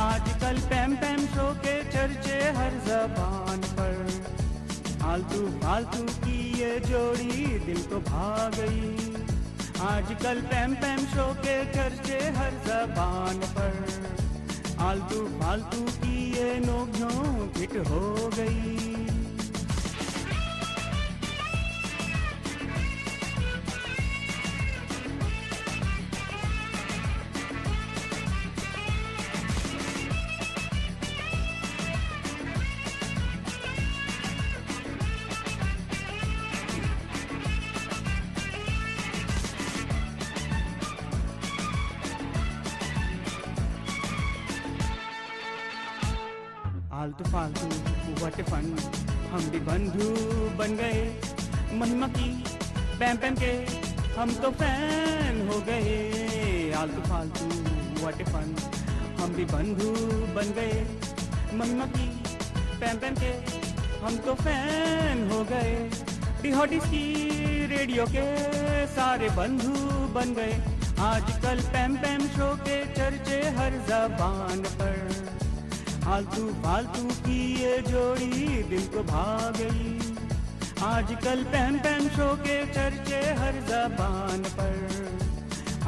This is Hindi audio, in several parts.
आजकल पैम पैम शो के चर्चे हर जबान पर, आलतू फालतू की ये जोड़ी दिल को भा गई। आजकल पैम पैम शो के चर्चे हर जबान पर, आलतू फालतू की ये नोक-झोंक हिट हो गई। आलतू फालतू व्हाट फन, हम भी बंधु बन गए। महिमा की पैम पैम के हम तो फैन हो गए। आलतू फालतू व्हाट फन, हम भी बंधु बन गए। महिमा की पैम पैम के हम तो फैन हो गए। डिहॉटिस की रेडियो के सारे बंधु बन गए। आजकल पैम पैम शो के चर्चे हर जबान पर, आलतू फालतू की ये जोड़ी दिल को भा गई। आजकल पैम पैम शो के चर्चे हर जबान पर,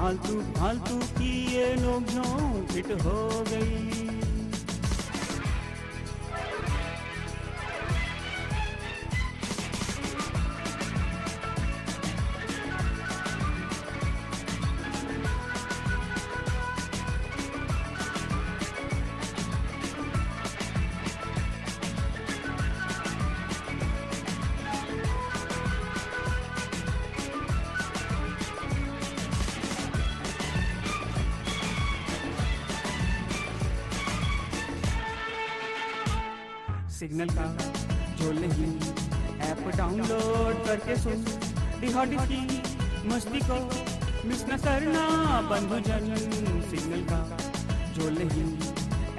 आलतू फालतू की ये नोक-झोंक हिट हो गई। सिग्नल का झोल नहीं, ऐप डाउनलोड करके सुन। डिहॉटिस की मस्ती को मिस न करना बंधुजन। सिग्नल का झोल नहीं,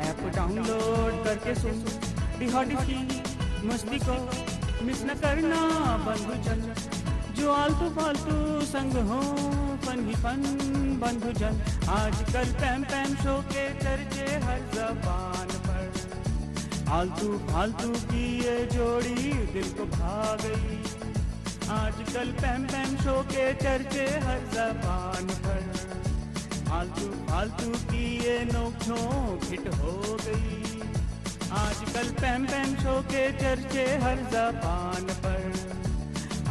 ऐप डाउनलोड करके सुन। डिहॉटिस की मस्ती को मिस न करना बंधुजन। जो आलतू फालतू संग हो फन ही फन बंधुजन। आजकल पैम पैम शो के चर्चे हर जबान पर, आलतू फालतू की ये जोड़ी दिल को भा गई। आजकल पैम पैम शो के चर्चे हर जबान पर, आलतू फालतू की ये नोक-झोंक हिट हो गई। आजकल पैम पैम शो के चर्चे हर जबान पर,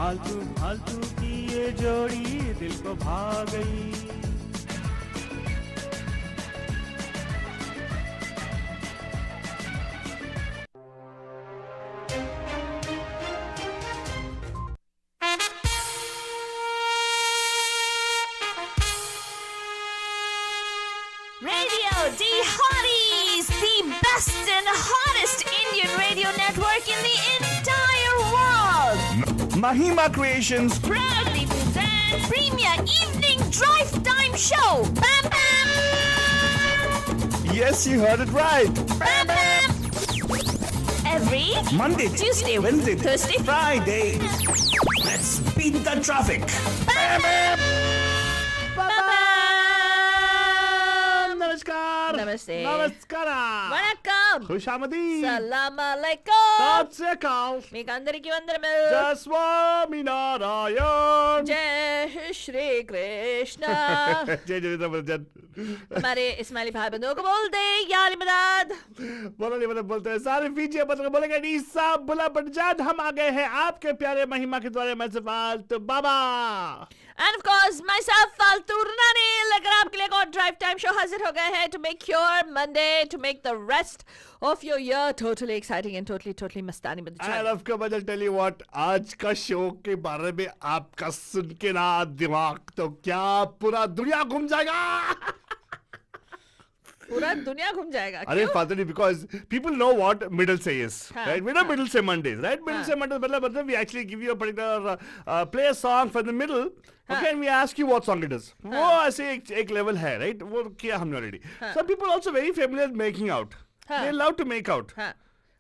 आलतू फालतू की ये जोड़ी दिल को भा गई। D-Hotties, the best and hottest Indian radio network in the entire world. Mahima Creations Proudly presents Premier Evening Drive Time Show. Bam Bam! Yes, you heard it right. Bam Bam! Every Monday, Tuesday, Wednesday, Thursday, Friday. Let's beat the traffic. Bam Bam! नमस्कार नमस्ते। नमस्कार Vanakkam! खुशामदी Salam alaikum! सत श्री अकाल మీకు అందరికీ వందనము. जय स्वामी नारायण जय श्री कृष्ण. जय जय बच्चन हमारे इस्माइली भाई बंधुओं को बोल दे यार मदद. बोलो नहीं मतलब बोलते हैं सारे फीजिए मतलब बोलेंगे नहीं सब बुला बटजाद हम आ गए हैं आपके प्यारे महिमा के द्वारे मैं तो बाबा. And of course, myself, Faltu Rani, लेकर आपके लिए एक और ड्राइव टाइम शो हाजिर हो गए हैं to make your Monday, to make the rest of your year totally exciting and totally मस्तानी बन जाए. And of course, I'll tell you what, आज का शो के बारे में आपका सुन के ना दिमाग तो क्या पूरा दुनिया घूम जाएगा. पूरा दुनिया घूम जाएगा. अरे father because people know what middle say is, हाँ, right? We know हाँ. middle say Mondays, right? Middle say Mondays मतलब we actually give you a particular play a song for the middle, okay, and we ask you what song it is. वो ऐसे एक level है, right? वो किया हमने already. Some people also very familiar with making out. They love to make out.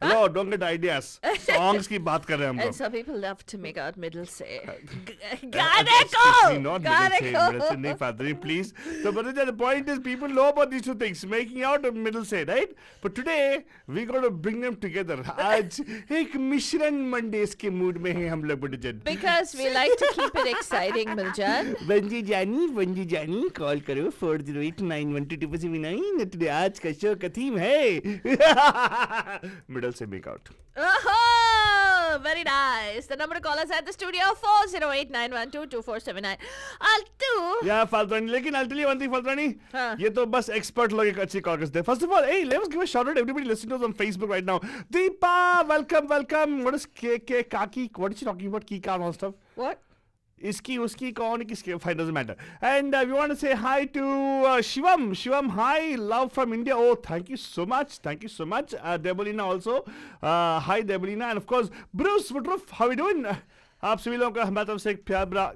Hello, don't get ideas. Songs की बात कर रहे हैं हम And लोग. some people love to make out middle say. Especially गाने not को! middle say, नहीं Fadri, please. So, but the point is, people know about these two things, making out and middle say, right? But today, we got to bring them together. आज एक मिश्रण मंडेस के मूड में हैं हम लोग बुढ़जन. Because we like to keep it exciting, Miljan. Bungee जानी, कॉल करो 408912279. Today आज का शो का थीम है मिडल से make out. Oh, very nice. The number to call us at the studio 408-912-2479. Altu. Yeah, Faltrani. लेकिन I'll tell you one thing, Faltrani. हाँ. ये तो बस expert लोग एक अच्छी call करते हैं. First of all, hey, let's give a shout out to everybody listening to us on Facebook right now. Deepa, welcome. What is KK Kaki? What is she talking about? Kika and all stuff. What? Iski, uski, kaun, kiski, fine, doesn't matter. And we want to say hi to Shivam. Shivam, hi, love from India. Oh, thank you so much. Debolina also. Hi, Debolina. And of course, Bruce Woodruff, how you doing? आप सभी लोगों का हमारी तरफ से एक प्यार भरा.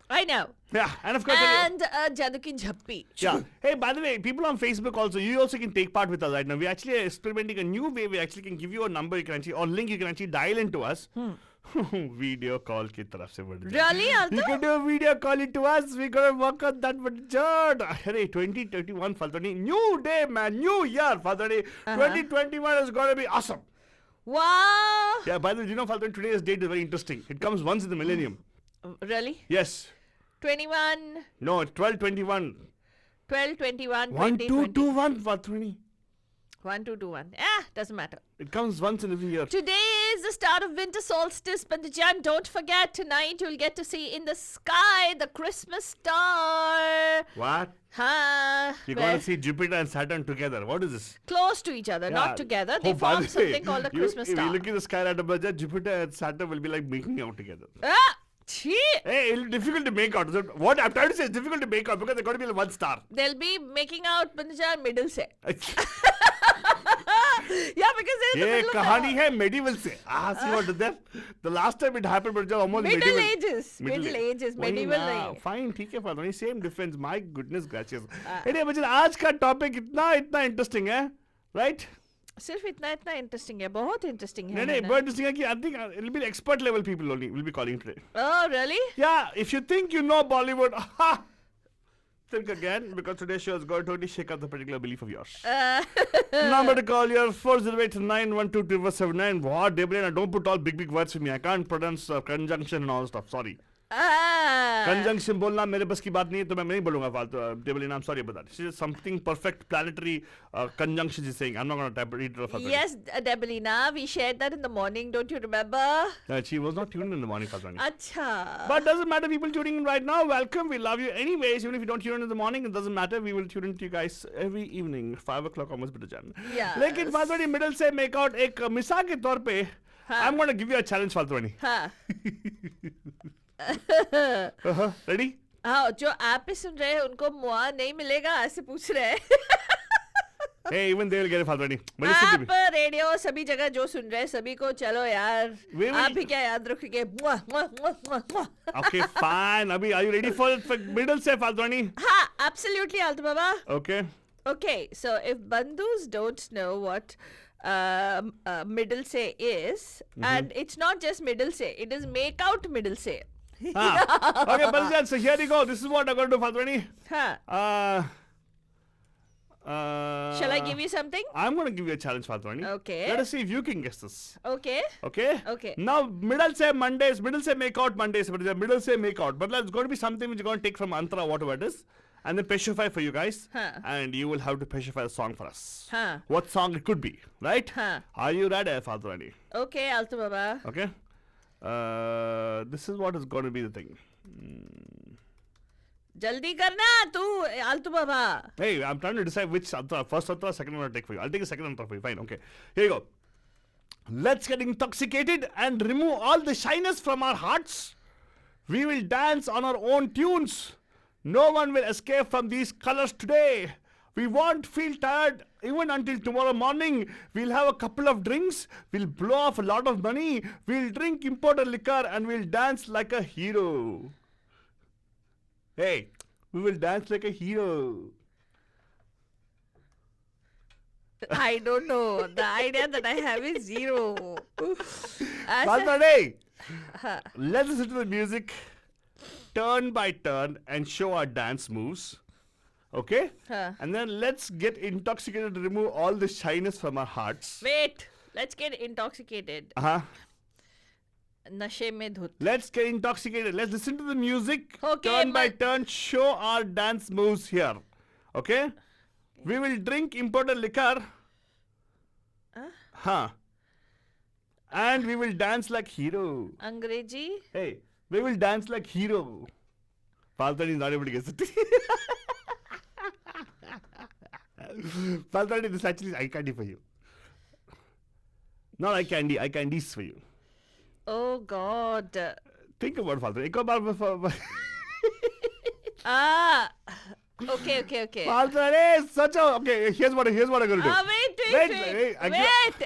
I know. Yeah, and of course. And Jadu ki jhappi. Yeah. Hey, by the way, people on Facebook also, you also can take part with us right now. We're actually experimenting a new way. We actually can give you a number you can actually, or link you can actually dial into us. Video call की तरफ से बढ़ जाए. Really, Altu? You can do a video call into us. We're gonna work on that, but Jod. Hey, 2021, Faltani. New day, man. New year, Faltani. 2021 is gonna be awesome. Wow. Yeah, by the way, you know, Faltani, today's date is very interesting. It comes once in the millennium. Really? Yes. 21, No, 1221. 12, 21, 1, 20, 2, 20. 2, 1, Faltani. 1, 2, 2, 1. Doesn't matter. It comes once in every year. Today is the start of winter solstice, Pandajan. Don't forget, tonight you'll get to see in the sky the Christmas star. What? Huh? You're going to see Jupiter and Saturn together. What is this? Close to each other, not together. They by form the way, something called a Christmas if star. you look at the sky right above that, Jupiter and Saturn will be like making out together. Chee! Hey, it's difficult to make out. So what I'm trying to say is difficult to make out because they're going to be like one star. They'll be making out Pandajan middle se. Yeah, because they're in the ये middle कहानी of है medieval से. See what is there? The last time it happened, but just almost Middle medieval. Ages. Middle Ages. वही Medieval ना. नहीं. Fine, ठीक है Falwani. Same difference. My goodness gracious. Anyway, बच्चे आज का topic इतना interesting है, right? सिर्फ इतना interesting है, बहुत interesting है. नहीं, बहुत interesting है कि I think it'll be expert level people only will be calling today. Oh, really? Yeah, if you think you know Bollywood, think again because today's show is going to totally shake up the particular belief of yours. Number to call your 408-912-2479. What, Deblina, don't put all big words for me. I can't pronounce conjunction and all stuff. Sorry. Conjunction बोलना मेरे बस की बात नहीं है तो मैं नहीं बोलूँगा फालतू. Deblina, I'm sorry about that. This is something perfect planetary conjunction she's saying. I'm not going to read it further. Yes, Debolina, we shared that in the morning. Don't you remember? She was not tuned in the morning, Falwani. Acha. But doesn't matter, people tuning in right now. Welcome. We love you anyways. Even if you don't tune in the morning, it doesn't matter. We will tune in to you guys every evening, 5 o'clock almost Bitajan. Yes. लेकिन फालतू मिडिल से मेक आउट एक मिसाल के तौर पे I'm going to give you a challenge फालतू. हाँ. Ready? हाँ, जो आप पे सुन रहे हैं उनको मुआ नहीं मिलेगा ऐसे पूछ रहे हैं. Hey, even they will get it फालतू. आप रेडियो सभी जगह जो सुन रहे हैं सभी को चलो यार. आप भी क्या याद रखोगे? Okay, fine. Abhi, are you ready for middle से फालतू? हाँ, absolutely, Altu Baba. Okay. Okay, so if bandhus don't know what middle say is, and it's not just middle say, it is make out middle say. Okay, Baljan, so here you go. This is what I'm going to do, Faltwani. Huh. Shall I give you something? I'm going to give you a challenge, Faltwani. Okay. Let us see if you can guess this. Okay. Okay? Okay. Now, middle say Mondays, middle say make out Mondays, but middle say make out. But it's going to be something which you're going to take from Antara, whatever it is, and then pacify for you guys. Huh. And you will have to pacify the song for us. Huh. What song it could be, right? Huh. Are you ready, Faltwani? Okay, Altu Baba. Okay? This is what is going to be the thing. Jaldi karna tu, Altu Baba. Hey, I'm trying to decide which Antara, first Antara, second one I'll take for you. I'll take a second Antara for you. Fine, okay. Here you go. Let's get intoxicated and remove all the shyness from our hearts. We will dance on our own tunes. No one will escape from these colors today. We won't feel tired even until tomorrow morning. We'll have a couple of drinks. We'll blow off a lot of money. We'll drink imported liquor and we'll dance like a hero. Hey, we will dance like a hero. I don't know. The idea that I have is zero. Faltani, let's listen to the music turn by turn and show our dance moves. Okay? Huh. And then let's get intoxicated to remove all the shyness from our hearts. Wait, let's get intoxicated. Uh-huh. Nashe mein dhut. Let's get intoxicated. Let's listen to the music. Okay, turn by but- turn, show our dance moves here. Okay? We will drink imported liquor. Huh. And we will dance like hero. Angreji? Hey, we will dance like hero. Faltani is not able to guess it. Faltani, this actually is eye candy for you. Not eye candy, eye candies for you. Oh God. Think about Faltani. एक और बार Ah. Okay. Faltani, such a okay. Here's what I'm gonna do. Wait.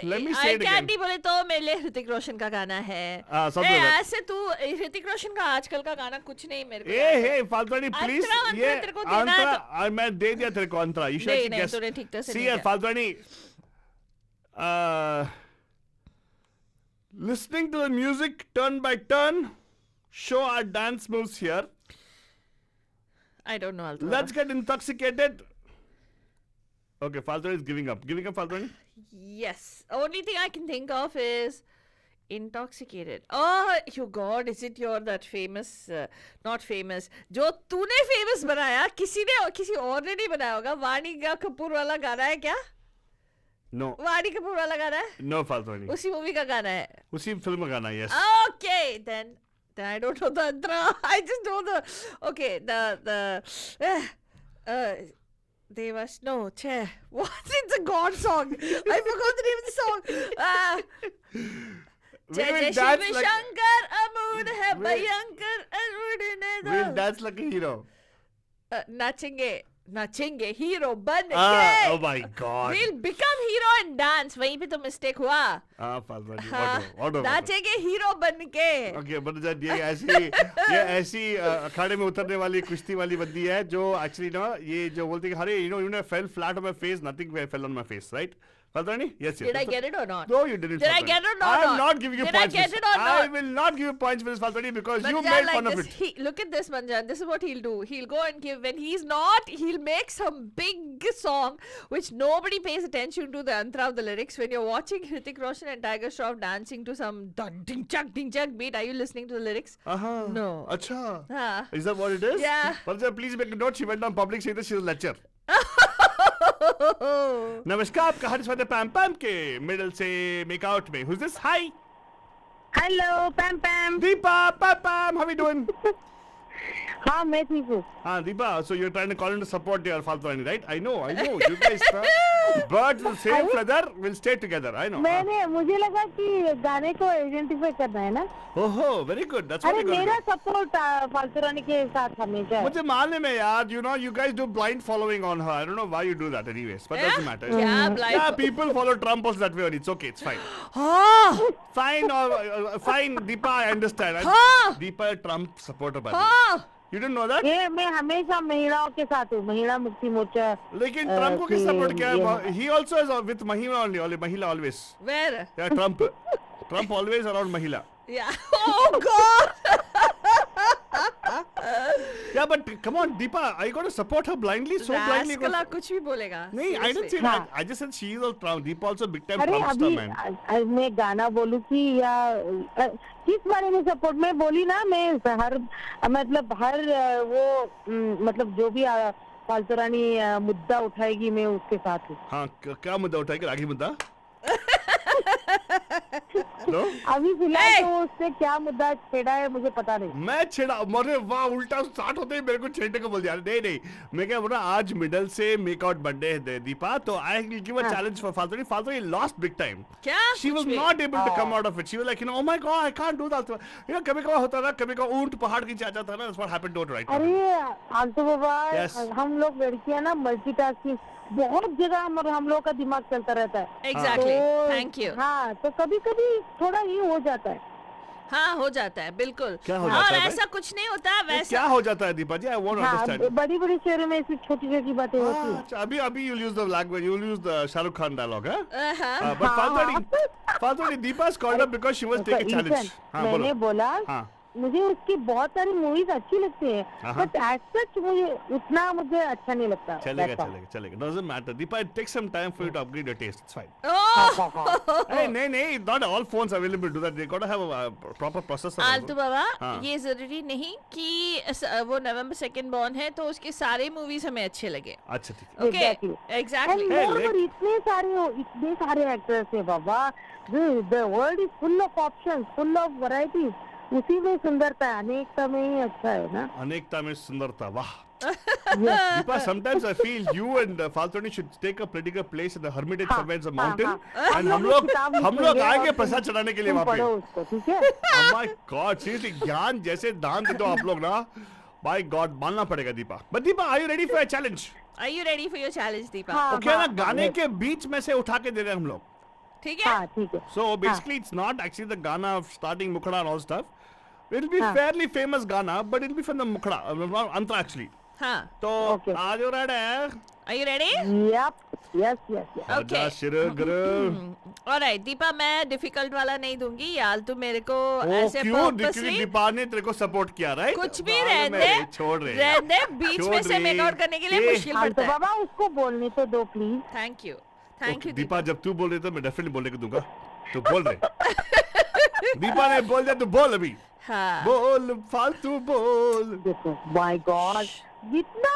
Let me say it again. Candy बोले तो मेरे लिए ऋतिक रोशन का गाना है. सब तो है. ऐसे तू ऋतिक रोशन का आजकल का गाना कुछ नहीं मेरे को. Hey, Faltani, please. अंतरा ये तेरे को देना है अंतरा, मैं दे दिया तेरे को अंतरा. You should नहीं, actually guess. तूने ठीक तरह से See नहीं here, किया. Faltani. Listening to the music turn by turn, show our dance moves here. I don't know. Let's get intoxicated. Okay, Faltani is giving up. Giving up, Faltani? Yes. Only thing I can think of is intoxicated. Oh, you God, is it your that famous, not famous, जो तूने famous बनाया, किसी और ने नहीं बनाया होगा. वाणी कपूर वाला गाना है क्या? No. वाणी कपूर वाला गाना है? No, Faltani. उसी मूवी का गाना है. उसी फिल्म का गाना, yes. Okay, then I don't know the antra. I just know the. Okay, Devas. No, che. What? It's a God song. I forgot the name of the song. Jai Jai Shiv Shankar Amood hai Bhayankar Amood ne We'll dance like a hero. नाचेंगे हीरो बन के. Oh my God. We'll become hero and dance. वहीं पे तो mistake हुआ. Faltani. हाँ, What? नाचेंगे हीरो बन के. Okay, but ये ऐसी अखाड़े में उतरने वाली कुश्ती वाली बंदी है जो actually ना ये जो बोलती है अरे you know fell flat on my face, nothing fell on my face, right? Faltani? Yes. Did I get it or not? No, you didn't. Did I Faltani. get it or not? I'm not giving you Did points. I get for it this. or not? I will not give you points for this, Faltani, because you Manjan, made like fun of this, it. look at this, Manjan. This is what he'll do. He'll go and give. When he's not, he'll make some big song which nobody pays attention to the antra of the lyrics. When you're watching Hrithik Roshan and Tiger Shroff dancing to some ding chak beat, are you listening to the lyrics? No. Acha. हाँ. Is that what it is? Yeah. Faltani, please make a note. She went on public saying that she's a lecturer. नमस्कार आपका हर स्वागत है पैम पैम के मिडल से मेक आउट में. Who's this? Hi. हेलो पैम पैम. Deepa, Pam, how are you doing? हाँ मैं ठीक हूँ. Deepa, so you're trying to call in to support your Faltani, right? I know. You guys, birds of the same feather will stay together. I know. मुझे लगा कि गाने को आइडेंटिफाई करना है ना. Oh, very good. That's what अरे you're going मेरा to do. सपोर्ट फालतू रानी के साथ हमेशा है. मुझे मालूम है यार, you guys do blind following on her. I don't know why you do that anyways, but doesn't matter. Yeah, blind. Yeah, people follow Trump also that way and it's okay, it's fine. Oh, Fine, fine, Deepa, I understand. Huh? Deepa, Trump supporter by the way. oh. You didn't know that? ये मैं हमेशा महिलाओं के साथ हूँ. महिला मुक्ति मोर्चा. लेकिन ट्रम्प को किस सपोर्ट किया है? He also is with Mahila only, Mahila always. Where? Yeah, Trump always around Mahila. Yeah. Oh God. Yeah, but come on, Deepa, are you going to support her blindly? So blindly? Rascala कुछ भी बोलेगा. नहीं, I didn't say हाँ. that. I just said she is all Trump. Deepa also big time अरे Trump star, अभी man. मैं गाना बोलूँ कि या किस बारे में सपोर्ट मैं बोली ना. मैं हर वो मतलब जो भी फालतू रानी मुद्दा उठाएगी मैं उसके साथ हूँ. हाँ, क्या मुद्दा उठाएगी? रागी मुद्दा? No? अभी फिलहाल तो उससे क्या मुद्दा छेड़ा है मुझे पता नहीं. मैं छेड़ा मरे वाह उल्टा स्टार्ट होते ही मेरे को छेड़ने को बोल दिया. नहीं मैं क्या बोल रहा आज मिडल से मेक आउट बर्थडे है दीपा तो I will give a challenge for Faltani lost big time. क्या? She was not able to come out of it. She was like, oh my God, I can't do that. कभी कभी होता था, कभी कभी ऊंट पहाड़ की नीचे आ जाता ना. That's what happened to her right now. अरे आलतू बाबा Yes. हम लोग लड़कियां ना मल्टीटास्किंग बहुत जगह हम लोग का दिमाग चलता रहता है. Exactly. तो, Thank you. हाँ तो कभी कभी थोड़ा ये हो जाता है. हाँ हो जाता है बिल्कुल। क्या हो और जाता है भाई? ऐसा कुछ नहीं होता ये वैसा। क्या हो जाता है दीपा जी? आई वांट टू हाँ अंडरस्टैंड। बड़ी बड़ी शहरों में ऐसी छोटी छोटी बातें होती है। अच्छा, अभी you'll use the language, you'll use the Shahrukh Khan dialogue, huh? हाँ। But हाँ, Faltari Deepa's called up because she was taking a challenge. Listen, हाँ मैंने बोलो। बोला हाँ मुझे उसकी बहुत सारी मूवीज अच्छी लगती है, हाँ। बट एज सच मुझे उतना मुझे अच्छा नहीं लगता। चलेगा That's all. चलेगा चलेगा, doesn't matter. Deepa, it takes some time for you to upgrade your taste. It's fine. Oh Hey, नहीं, not all phones are available to do that. They gotta have a proper processor. आलतू बाबा हाँ। ये जरूरी नहीं कि वो नवंबर 2 बॉर्न है तो उसके सारे मूवीज हमें अच्छे लगे। अच्छा ठीक है। Okay Exactly. Exactly. And Hey, moreover, इतने सारे एक्टर्स है बाबा। The world is full of options, full of varieties. उसी में सुंदरता है, अनेकता में ही अच्छा है ना। अनेकता में सुंदरता, वाह। Yes. Deepa, sometimes I feel you and Faltoni should take a political place in the hermitage हाँ, somewhere in the हाँ, mountain, हाँ। and हम लोग किताब हम लोग लिखेंगे आएंगे और प्रसाद चढ़ाने के लिए तुम वहाँ पढ़ो पे। उसको, ठीक है? Oh my God, seriously, ज्ञान जैसे दान दे दो आप लोग ना। My God, मानना पड़ेगा Deepa. But Deepa, are you ready for a challenge? Are you ready for your challenge Deepa? हाँ, Okay ना, हाँ, गाने yes. के बीच में से उठा के दे रहे हैं हम लोग। ठीक है। हाँ ठीक है। So basically, it's not actually the Ghana of starting Mukhada and all stuff. It'll be हाँ. fairly famous Ghana, but it'll be from the Mukhada, Antra actually. हाँ तो Okay. आज हो रहा है। Are you ready? Yep. Yes, yes, yes. आजा Okay. शिर गुरु। ऑलराइट दीपा मैं डिफिकल्ट वाला नहीं दूंगी यार तू मेरे को ओ ऐसे क्यों? पर्पसली दीपा ने तेरे को सपोर्ट किया, राइट? कुछ भी रहने दे, छोड़ रहे रहने दे, बीच में से मेक आउट करने के लिए मुश्किल हाँ, पड़ता तो है। बाबा उसको बोलने तो दो please. Thank you thank you Deepa, जब तू बोल रही तो मैं डेफिनेटली बोलने को दूंगा। तो बोल रहे। दीपा ने बोल दिया तो बोल अभी। हाँ बोल फालतू बोल। देखो माय गॉड, जितना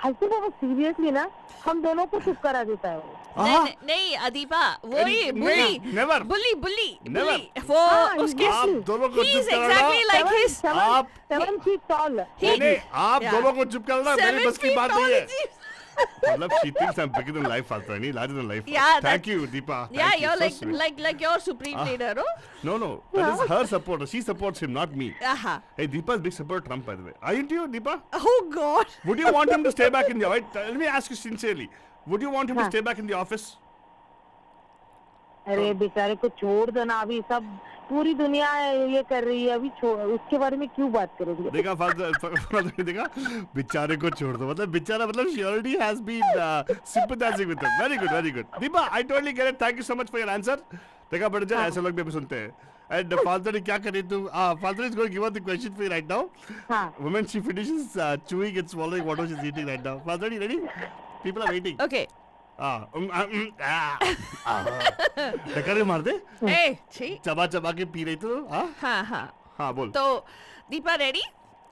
हंसी बाबा सीरियसली ना हम दोनों को चुप करा देता है वो। नहीं नहीं, नहीं अदीपा वही नहीं, बुली never. बुली बुली Never. बुली वो हाँ, उसके आप दोनों को he चुप is कराना। exactly like his आप- 7 feet tall। नहीं, आप Yeah. दोनों को चुप करना मेरी 7 बस की feet बात tall नहीं है। is- मतलब she thinks I'm bigger than life, Faltani, larger than life. Yeah, Thank that's- you, Deepa. Yeah, Thank you, you're so like sweet. like your supreme leader, oh? No, that is her support. She supports him, not me. Aha. Hey, Deepa's big supporter of Trump, by the way. Are you, Deepa? Oh God. Would you want him to stay back in the? Wait, let me ask you sincerely. Would you want him to हाँ. stay back in the office? अरे बेचारे को छोड़ दो ना, अभी सब पूरी दुनिया ये कर रही है, अभी उसके बारे में क्यों बात करोगे? देखा फादर देखा, बेचारे को छोड़ दो, मतलब बेचारा, मतलब she already has been sympathizing with him. Very good, very good. Deepa, I totally get it. Thank you so much for your answer. देखा बड़े जन ऐसे लोग भी अभी सुनते हैं. And Faltari ने क्या करी तू? Faltari is going to give out the question for you right now. हाँ Woman, she finishes chewing and swallowing whatever she's eating right now. Faltari, ready? People are waiting. Okay. टक्कर मार दे. Hey, छी. चबा चबा के पी रही तू? हाँ हाँ हाँ. हाँ बोल. तो Deepa ready?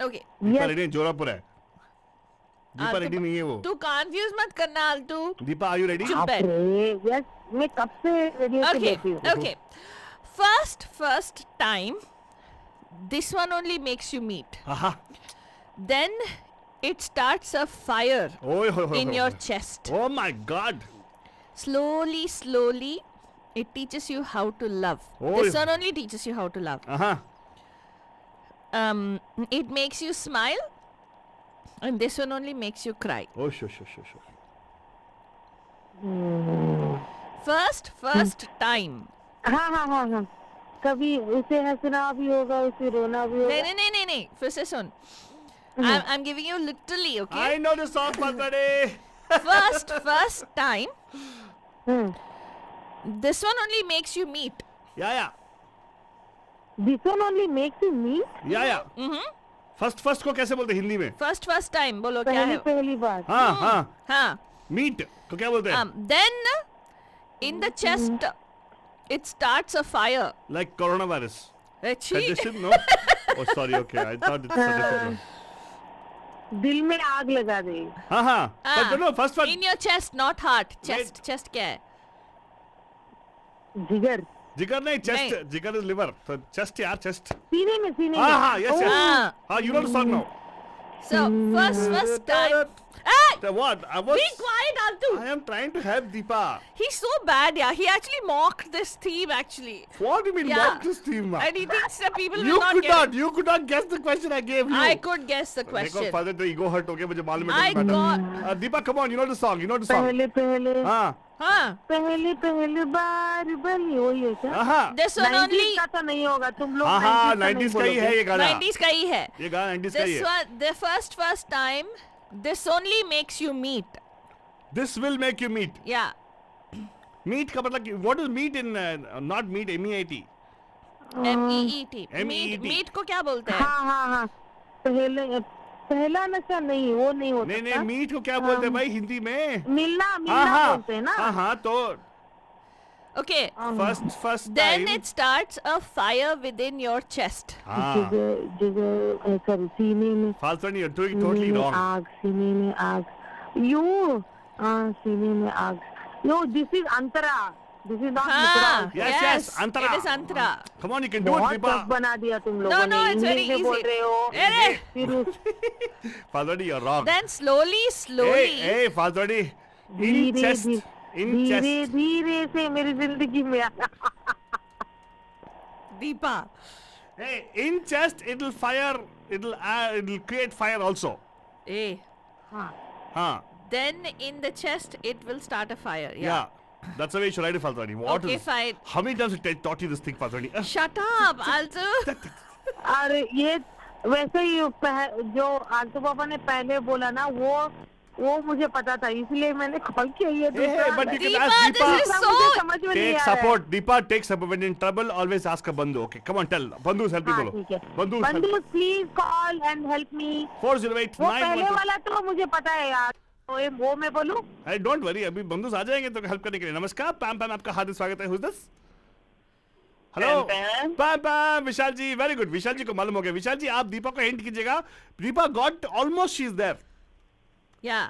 Okay. Deepa Yes. Ready Jorapur है. दीपा आलतू- रेडी नहीं है वो. तू कंफ्यूज मत करना आलतू. Deepa, are you ready? चुप बैठ. अरे यस, मैं कब से रेडियो पे Okay. बैठी हूँ। Okay. First time, this one only makes you meet. हाँ. Then it starts a fire ओए होए होए in होए your होए. chest. Oh my God. Slowly, it teaches you how to love. Oh, This yeah. one only teaches you how to love. हाँ. It makes you smile, and this one only makes you cry. Oh sure. First time. हाँ हाँ हाँ हाँ, कभी उसे हंसना भी होगा, उसे रोना भी होगा। नहीं. फिर से सुन. I'm giving you literally, okay? I know the song, Faltari. First time. Hmm, This one only makes you meet. Yeah. this one only makes you meet। Mm-hmm. First को कैसे बोलते हैं हिंदी में? First time. बोलो क्या पहली है? पहली बार। हाँ. हाँ. Meet को क्या बोलते हैं? Then in the chest, it starts a fire. Like coronavirus. Achhi. Congestion? No. Oh sorry. Okay. I thought it's a different one. दिल में आग लगा दे। हाँ. But no, first one. In your chest, not heart. Wait. Chest क्या है? जिगर, जिगर नहीं, chest. नहीं. जिगर is liver. तो chest यार, chest. सीने में हाँ. Yes. हाँ. हाँ, you know the song now. So first time. Hey! So what? Be quiet, Altu. I am trying to help Deepa. He's so bad, yeah. He actually mocked this theme, actually. What do you mean Yeah. mock this team? And he thinks that people You will not could get not. You could not guess the question I gave you. I could guess the देखो question. father तो ego hurt हो गया मुझे मालूम है I doesn't matter. got... Deepa, come on, you know the song. You know the song. पहले पहले हाँ Huh. पहले बार बनी वही है क्या? हाँ This one 90s only... का तो नहीं होगा तुम लोग। हाँ हाँ 90s 90s का ही है ये गाना 90s का ही है. ये गाना 90s का ही This है one, the first time, this only makes you meet. This will make you meet. Yeah. Meet का मतलब what is meet in not meet MEAT MEET. MEET. Meet को क्या बोलते हैं? हाँ हाँ हाँ पहला नशा नहीं, वो नहीं हो नहीं सकता। नहीं मीट को क्या बोलते हैं भाई हिंदी में मिलना हाँ मिलना हाँ बोलते हैं ना। हाँ हाँ तो Okay. first Then time it starts a fire within your chest. हाँ जगह सॉरी सीने में Falsani, you're doing totally wrong. आग, सीने में आग, यू सीने में आग, yo this is Antara, this is not हाँ. Yes, Antara. It is Antara. Come on, you can do it, बहुत Deepa. टफ बना दिया तुम No, लोगों no, ने। it's very इंग्लिश में बोल easy. रहे हो अरे. फिर उस Falsani, you're wrong. Then slowly. Hey, Falsani, in धीरे chest, in धीरे chest. धीरे से मेरी जिंदगी में आया। Deepa. Hey, in chest, it'll fire. It'll create fire also. Eh. हाँ हाँ. Then in the chest, it will start a fire. Yeah. That's the way you should write it, Falsani. What Okay, is? fine. How many times I taught you this thing, Falsani? Shut up, Altu. और ये वैसे ही जो आलतू पापा ने पहले बोला ना वो मुझे पता था इसलिए मैंने कॉल किया। ये Hey, but you can Deepa, ask this Deepa. is दूसरा so- मुझे समझ में नहीं Take आ रहा है। support, Deepa. Take support when in trouble. Always ask a bandhu. Okay, come on, tell. Bandhu's help me, हाँ bolo. ठीक है Bandhu's help. बंधु please call and help me. 408 वो पहले 912. वाला तो मुझे पता है यार, वो मैं बोलूं। Hey, don't worry. अभी बंधुस आ जाएंगे तो हेल्प करने के लिए। नमस्कार, पैम पैम आपका हार्दिक स्वागत है. Who's this? हेलो पैम पैम विशाल जी. Very good. विशाल जी को मालूम हो गया. विशाल जी आप दीपा को हिंट कीजिएगा. Deepa got almost she is there. Yeah.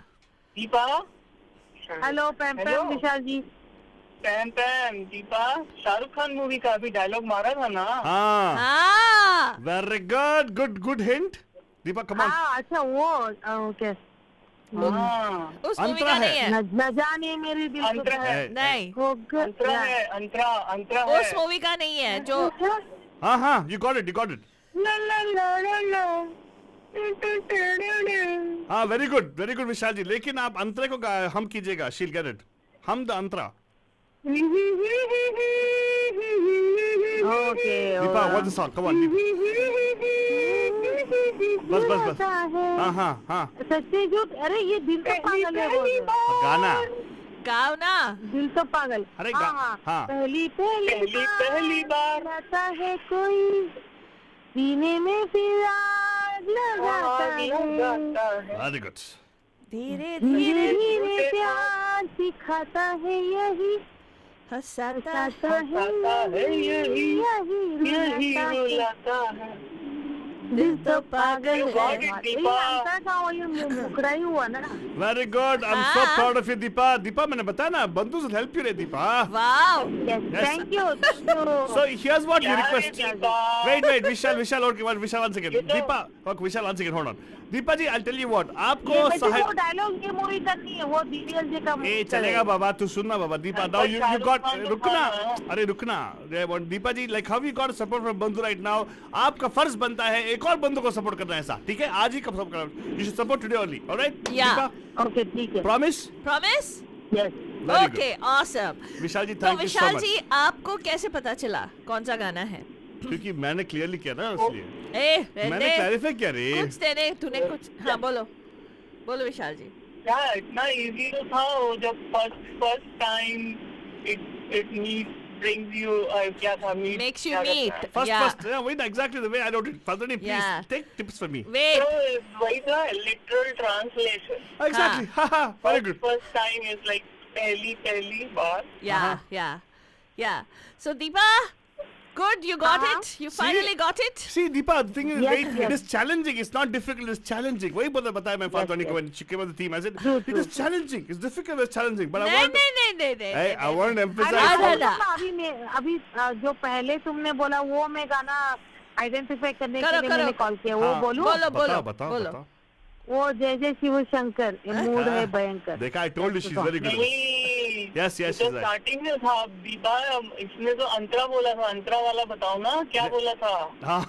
Deepa hello Pam hello. Pam Vishal ji. Pam Pam Deepa Shahrukh Khan movie का अभी डायलॉग मारा था ना। हाँ. Ah. Very good. Good hint. Deepa come on. हाँ अच्छा वो ओके। हाँ उस मूवी अंतरा का है। नहीं है. न जाने मेरी दिल अंतरा है। नहीं. अंतरा है अंतरा है। उस मूवी का नहीं है जो हाँ हाँ. You got it. हाँ वेरी गुड विशाल जी. लेकिन आप अंतरे को हम कीजिएगा. शील get it. Hum the antara. Okay Deepa what's the song. Come on. बस. हाँ. सच्चे झूठ, अरे ये दिल तो पागल है बोल रहे। गाना. गाओ ना. दिल तो पागल। अरे हाँ हाँ. पहली बार आता है कोई सीने में फिर आग लगाता है, वेरी गुड. धीरे धीरे धीरे धीरे प्यार सिखाता है यही हंसाता है. बताता है यही रुलाता है। रुलाता है। दिल तो पागल You got है. it, Deepa. अंतर का वो ये मुकरा ही हुआ ना। Very good. I am so हाँ. Proud of you Deepa. Deepa मैंने बताया ना बंधु से हेल्प यू रे Deepa. Wow. Thank you. So here's what you क्या रे request. Deepa? Wait, Vishal, okay, one second. ये तो- Deepa, okay, Vishal, one second, hold on. Deepa ji, I'll tell you what. आपको वो सहाय. डायलॉग ये मूवी का नहीं है, वो डीडीएल जी का ए movie का चलेगा है। बाबा तू सुनना बाबा. Deepa now you Shahrukh got Khan तो रुकना. था। अरे रुकना. दीपा जी like how you got support from बंधु right now. आपका फर्ज बनता है एक और बंधु को सपोर्ट करना. ऐसा ठीक है. आज ही कब सपोर्ट करना. You should support today only. Alright? Yeah. Deepa okay ठीक है। promise. Promise? Yes Very Okay, awesome. विशाल जी तो thank you so Vishal much. जी आपको कैसे पता चला कौन सा गाना है? क्योंकि मैंने क्लियरली किया ना इसलिए. ए मैंने रहने क्लैरिफाई किया रे. कुछ देने तूने कुछ. हाँ बोलो विशाल जी. क्या इतना इजी तो था वो जब first time it meet brings you क्या था meet Makes you क्या meet. कहता है? First, Yeah. yeah, wait, exactly the way I wrote it. Falsani, please Yeah. take tips from me. Wait. तो वही था literal translation. Exactly. Haha. Very good. First time is like पहली बार. Yeah. So Deepa, good, you got it. You See? finally got it. See, Deepa, the thing is, Yes, wait, yes. it is challenging. It's not difficult. It's challenging. वही बताया मैं Falsani को when she came on the team. I said, it is challenging. It's difficult. It's challenging. But I want. नहीं. Hey, I want to emphasize. अभी जो पहले तुमने बोला वो मैं गाना आइडेंटिफाई करने करो, के लिए मैंने करो। कॉल किया, वो हाँ। बोलूं? बोलो बताओ. वो जय जय शिव शंकर ये मूड है भयंकर. देखा, I told you she's very good. नहीं, Yes, yes, तो she's right. स्टार्टिंग में था दीपा, इसने तो अंतरा बोला था. अंतरा वाला बताओ ना, क्या बोला था? हाँ.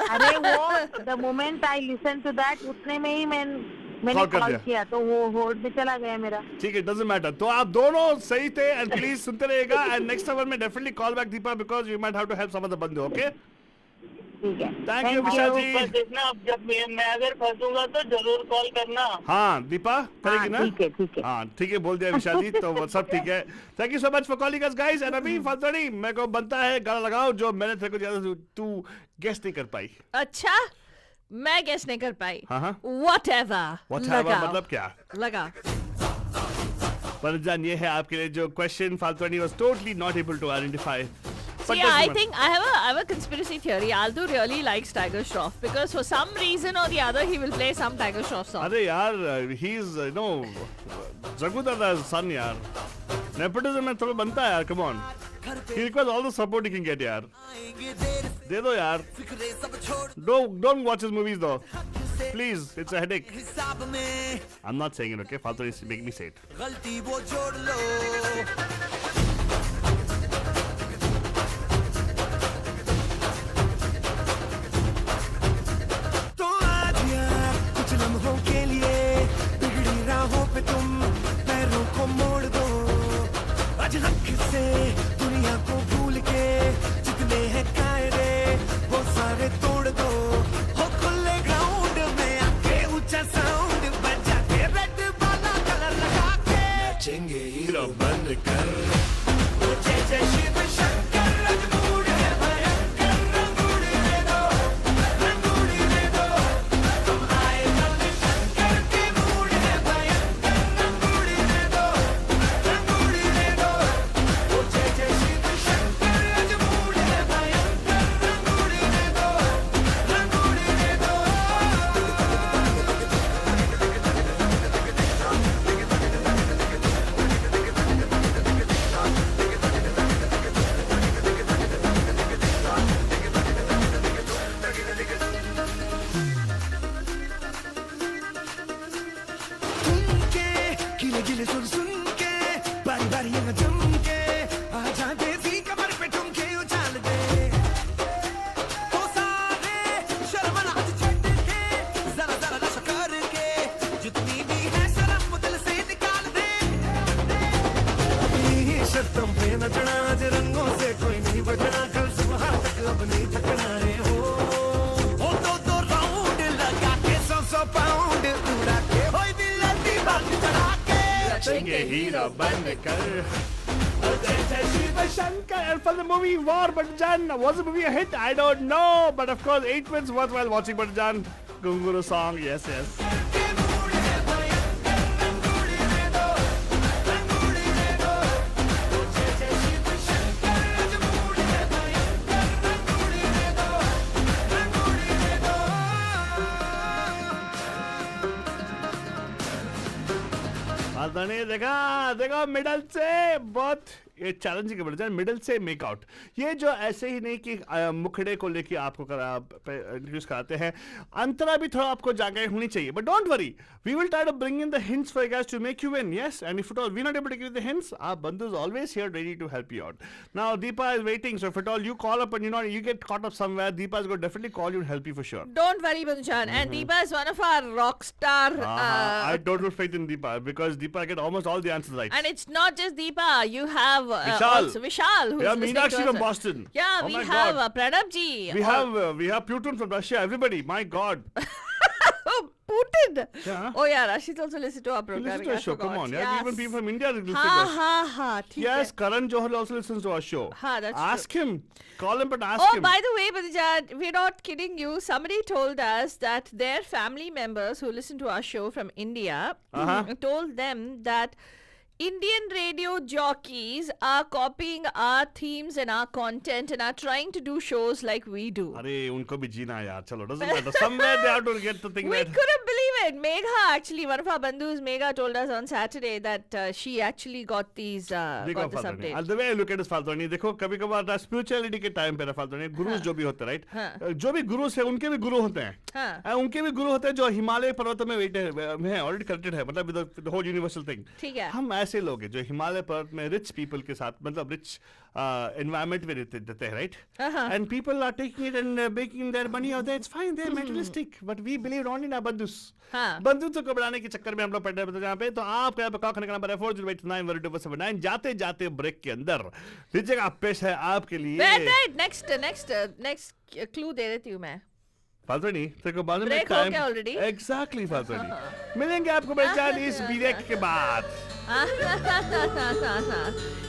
अरे वो the moment I listen to that उतने में ही मैंने Call कर कॉल दिया. किया तो वो होल्ड में चला गया मेरा. ठीक है, doesn't matter. तो आप दोनों सही थे and please सुनते रहिएगा and next hour में definitely call back Deepa because you might have to help some of the बंदे, okay? ठीक है. Thank you, विशाल जी. बस देखना, अब जब मैं अगर फंसूंगा तो जरूर कॉल करना. हाँ, दीपा करेगी ना? ठीक है ठीक है. हाँ, ठीक है, बोल दिया विशाल जी, तो वो सब ठीक है. Thank you so much for calling us, guys. And अभी फालतड़ी मेरे को बनता है गाना लगाओ जो मैंने तेरे को ज्यादा तू गेस नहीं कर पाई. अच्छा, मैं गेस नहीं कर पाई. हाँ, हाँ. Whatever. Whatever मतलब क्या? लगा. परजान, ये है आपके लिए जो question फालतड़ी was totally not able to identify. But See, doesn't I matter. think I have a conspiracy theory. Aldo really likes Tiger Shroff because for some reason or the other he will play some Tiger Shroff song. अरे यार, he's जगू दादा's son यार. Nepotism में थोड़ा बनता है यार, come on. He requires all the support he can get यार. दे दो यार. Don't watch his movies though. Please, it's a headache. I'm not saying it, okay? फालतू make me say it. गलती वो जोड़ लो. तो आज यार कुछ लम्हों के लिए बिगड़ी राहों पे तुम पैरों को मोड़ दो. आज हक से दुनिया को भूल के जितने हैं कायदे वो सारे तोड़ दो. हो खुले ग्राउंड में आके ऊंचा साउंड बजा के रेड वाला कलर लगा के नाचेंगे हीरो बन कर. वो जय जय शिव शंकर रंगूड़ है भयंकर. रंगूड़ दे दो, रंगूड़ दे दो. तुम आए कल शंकर के मूड है भयंकर. रंगूड़ दे दो, रंगूड़ दे दो. वो जय जय शिव शंकर रंगूड़ है भयंकर. रंगूड़ दे दो, रंगूड़ दे दो. सुन के गिले गिले सुन सुन के बारी बारी यहाँ जम के आजा देसी कमर पे ठुमके उछाल दे. तो सारे शर्म नाच छट के जरा जरा नशा करके जितनी भी है शर्म दिल से निकाल दे. अपनी ही शर्तों पे नचना आज रंगों से कोई नहीं बचना. कल सुबह तक अब नहीं थकना रे हो. हो दो राउंड लगा के 100 पाउंड उड़ा के होई दिल दी बात चढ़ा के. नाचेंगे हीरो बन कर. जय जय Shiv Shankar. And for the movie War, Badajan, was the movie a hit? I don't know, but of course 8 wins worthwhile watching. Badajan, Gunguru song, yes, yes. ने देखा मिडल से बहुत ये चैलेंजिंग बढ़ जाए. मिडल से मेक आउट, ये जो ऐसे ही नहीं कि मुखड़े को लेके आपको इंट्रोड्यूस कराते हैं. अंतरा भी थोड़ा आपको जानकारी होनी चाहिए. But don't worry, we will try to bring in the hints for you guys to make you win. Yes, and if it all we not able to give the hints, our Bandhu is always here ready to help you out. Now Deepa is waiting, so if it all you call up and you get caught up somewhere, Deepa is going to definitely call you and help you for sure. Don't worry, Banchan. And Deepa is one of our rock star. I have total faith in Deepa because Deepa get almost all the answers right. And it's not just Deepa. You have Vishal. also Vishal, who's We have listening Meenakshi to us. from Boston. Yeah, Oh we my have God. Pranab ji. We have Putin from Russia. Everybody, my God. Oh, Putin. Yeah. Oh yeah, Rashid also listen to our You program. listen to our I show. Come forgot. on, yeah. Even Yes. people from India listen to Ha us. ha ha. ठीक Yes, है. Karan Johar also listens to our show. हाँ, that's Ask him. Call him, but ask Oh, him. by the way, Banchan, we're not kidding you. Somebody told us that their family members who listen to our show from India Uh-huh. told them that Indian radio jockeys are copying our themes and our content and are trying to do shows like we do. अरे उनको भी जीना है यार, चलो doesn't matter. Somewhere they have to get the thing We right. couldn't believe it. Megha, actually, one of our bandhus, Megha, told us on Saturday that she actually got these, देखो got this फाल्तू नहीं, update. the way I look at this फाल्तू नहीं, देखो कभी कभार स्पिरिचुअलिटी के टाइम पे ना फाल्तू नहीं, गुरु जो भी होते हैं राइट, जो भी गुरु है उनके भी गुरु होते हैं, हाँ। उनके भी गुरु होते हैं जो हिमालय पर्वतों में वेट है, ऑलरेडी कनेक्टेड है, मतलब with the whole universal thing. ठीक है। हम ऐसे लोग हैं जो हिमालय पर्वत में रिच पीपल के साथ, मतलब रिच एनवायरमेंट में रहते हैं right, and people are taking it and making their money out there, it's fine, they are materialistic, but we believe only in our bandhus. हाँ। बंधुत्व को बढ़ाने के चक्कर में हम लोग पढ़ रहे हैं जहाँ पे, तो आप यहाँ पे कॉल करने का नंबर है 40891279. जाते जाते ब्रेक के अंदर लीजिएगा पेश है आपके लिए. Wait, next clue दे देती हूँ मैं. फालतू नहीं, तेरे को बाद में Break हो गया already? एग्जैक्टली फालतू नहीं. मिलेंगे आपको बेचान इस ब्रेक के बाद.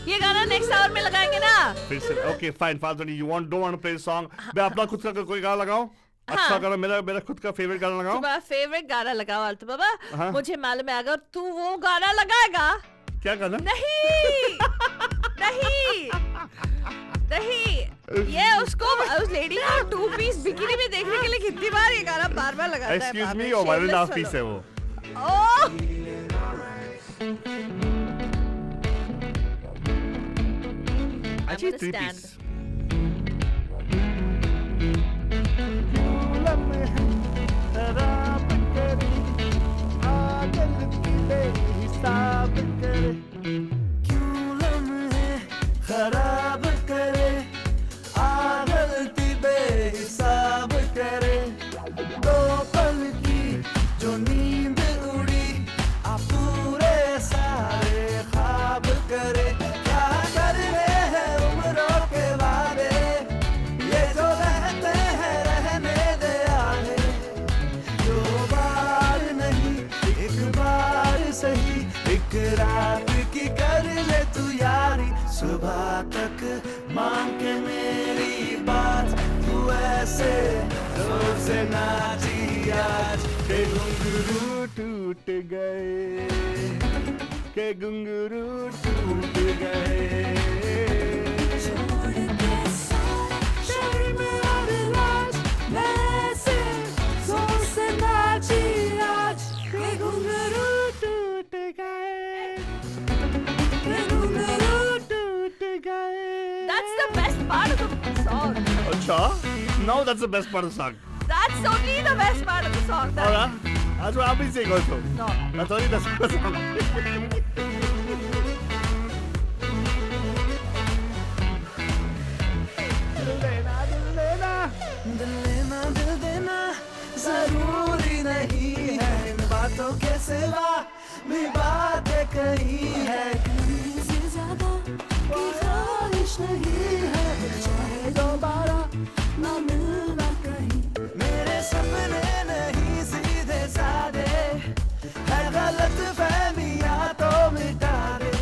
ये गाना नेक्स्ट आवर में लगाएंगे ना. फिर से ओके फाइन फालतू नहीं. You don't want to play song. मैं अपना खुद का कोई गाना लगाऊं, अच्छा गाना, मेरा खुद का फेवरेट गाना लगाऊं. तुम्हारा फेवरेट गाना लगाओ आलतू बाबा. हाँ। मुझे मालूम है अगर तू वो गाना लगाएगा. क्या गाना? नहीं ये उसको उस लेडी को 2 पीस बिकिनी में देखने के लिए कितनी बार ये गाना बार लगाता है. एक्सक्यूज मी, वो वायरल हाफ पीस है वो. ओह अच्छी gonna 3 stand. पीस. खराब करे आ गलती बेहिसाब करे, दो पल की जो नींद उड़ी आ पूरे सारे ख्वाब करे. क्या करने हैं उम्रों के वादे, ये जो रहते हैं रहने दे आगे. दो बार नहीं एक बार सही, एक रात की कर ले तू यारी. सुबह तक मांग के मेरी बात, तू ऐसे जोर से नाची आज के घुंघरू टूट गए, के घुंघरू टूट गए. शर्म और लाज, ऐसे जोर से नाची आज के घुंघरू टूट गए, के घुंघरू That's the best part of the song. अच्छा, now that's the best part of the song. That's only the best part of the song. और आज वो आप ही sing also. No. That's only the best song. दिल देना जरूरी नहीं है, इन बातों के सिवा भी बातें कही है. कहीं से ज्यादा की ख्वाहिश नहीं है, चाहे दोबारा ना मिलना कहीं. मेरे सपने नहीं सीधे साधे, है गलत फहमियां तो मिटा दे.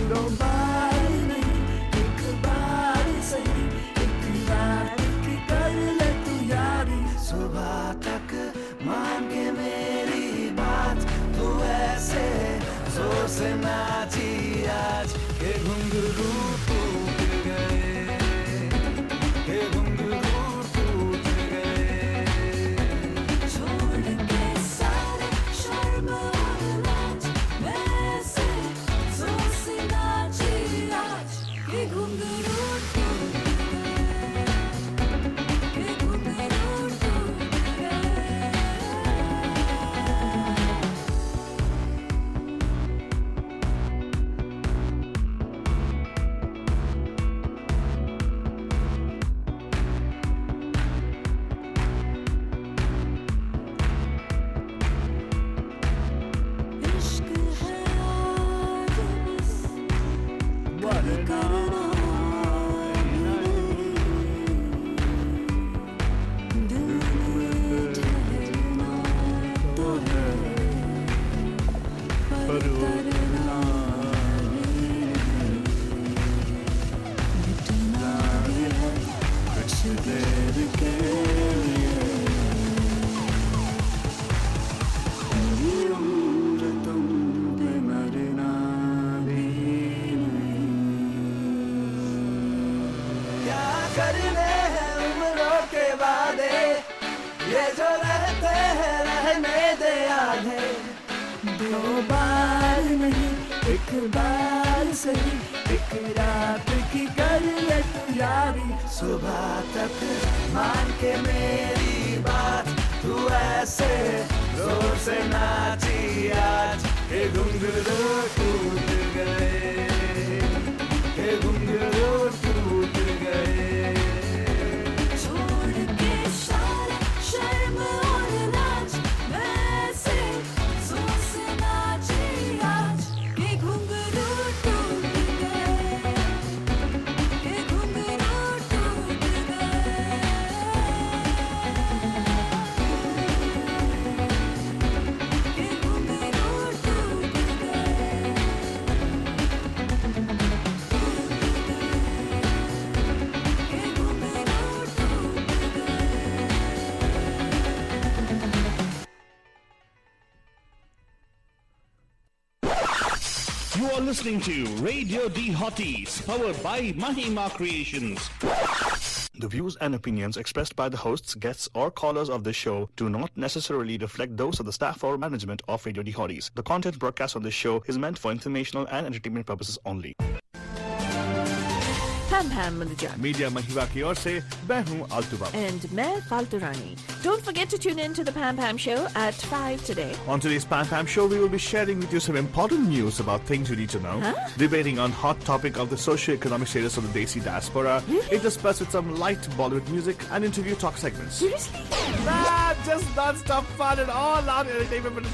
दो बार नहीं एक बार सही, एक रात की कर ले तू यारी. सुबह तक मांगे मेरी बात, तू ऐसे जोर से नाची आज के घुंघरू टूट गए, के घुंघरू टूट गए. छोड़ के सारे शर्म और लाज, वैसे जोर से नाची आज के घुंघरू टूट गए, के घुंघरू टूट गए. इश्क है आज बस कल करना नहीं, दिल में ठहरना तो है पर करना नहीं. मिटना भी है कुछ देर के लिए, पूरी उम्र तुम पे मरना दो बार नहीं, एक बार सही, एक रात की कर ले तू यारी। सुबह तक मान के मेरी बात, तू ऐसे जोर से नाची आज के घुंघरू टूट गए, के घुंघरू टूट गए। छोड़ के सारे शर्म और लाज, वैसे जोर से नाची आज के घुंघरू टूट गए, के घुंघरू टूट गए, के घुंघरू टूट गए। You are listening to Radio D Hotties, powered by Mahima Creations. The views and opinions expressed by the hosts, guests, or callers of this show do not necessarily reflect those of the staff or management of Radio D Hotties. The content broadcast on this show is meant for informational and entertainment purposes only. Pam Pam Mandajan. Media Mahima की ओर से मैं हूँ आल्तू बाबा. And मैं फालतू रानी. Don't forget to tune in to the Pam Pam show at 5 today. On today's Pam Pam show, we will be sharing with you some important news about things you need to know, debating on hot topic of the socio-economic status of the Desi diaspora, interspersed with some light Bollywood music and interview talk segments. Seriously? Just non-stop fun and all out entertainment.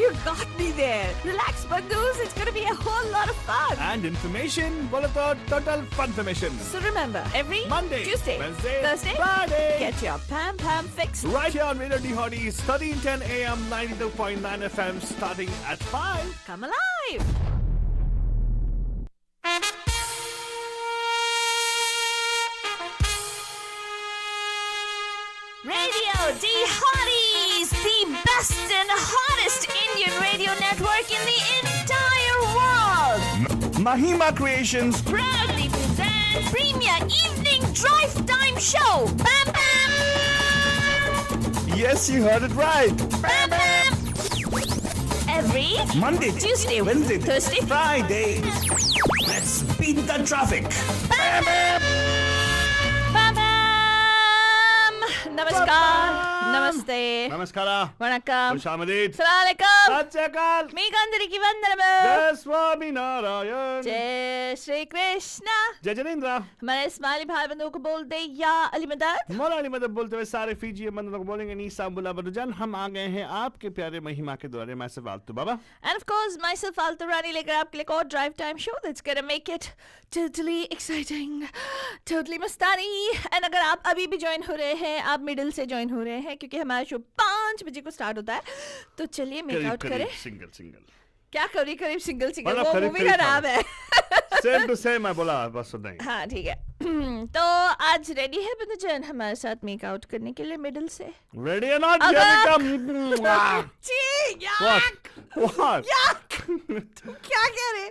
You got me there. Relax, Bandus. It's going to be a whole lot of fun. And information, बोले तो total fun-formation. So remember, every Monday, Tuesday, Wednesday, Thursday, Friday. get your Pam Pam fix. Right here on Radio D Hotties, 1310 AM, 92.9 FM, starting at 5. Come alive. Radio D Hotties, the best and hottest Indian radio network in the entire world. Mahima Creations. Proudly presents Premier Evening Drive Time Show. Bam Bam! Yes, you heard it right. Bam Bam! Every Monday, Tuesday, Wednesday, Thursday, Friday. Let's beat the traffic. Bam Bam! Bam Bam! Namaskar. Namaste. Namaskara. Vanakkam. Khushamdeed. Assalamualaikum. Satyakal. మీకందరికి వందనము. Jai Swami Narayan. जय श्री कृष्ण. Jai Janendra. हमारे इस्माइली भाई बंधुओं को बोल दे या अली मदद. मौलानी मदद बोलते हुए सारे फीजी बंदों को बोलेंगे नीसा बुला बदुजान. हम आ गए हैं आपके प्यारे महिमा के द्वारे. मैं सिर्फ आल्तू बाबा. And of course, myself, Altu Rani, लेकर आपके लिए एक और drive time show that's gonna make it totally exciting, totally Mastani. And अगर आप अभी भी join हो रहे हैं, आप middle से join हो रहे हैं, क्योंकि हमारा शो 5 बजे को start होता है, तो चलिए make out करें. सिंगल. क्या करीब करीब सिंगल मतलब वो करीब मूवी का नाम है. सेम टू सेम मैं बोला बस नहीं. हाँ ठीक है. तो आज रेडी है बंधुजन हमारे साथ मेक आउट करने के लिए मिडिल से. Ready or not? Here we come. छी What? तुम क्या कह रहे?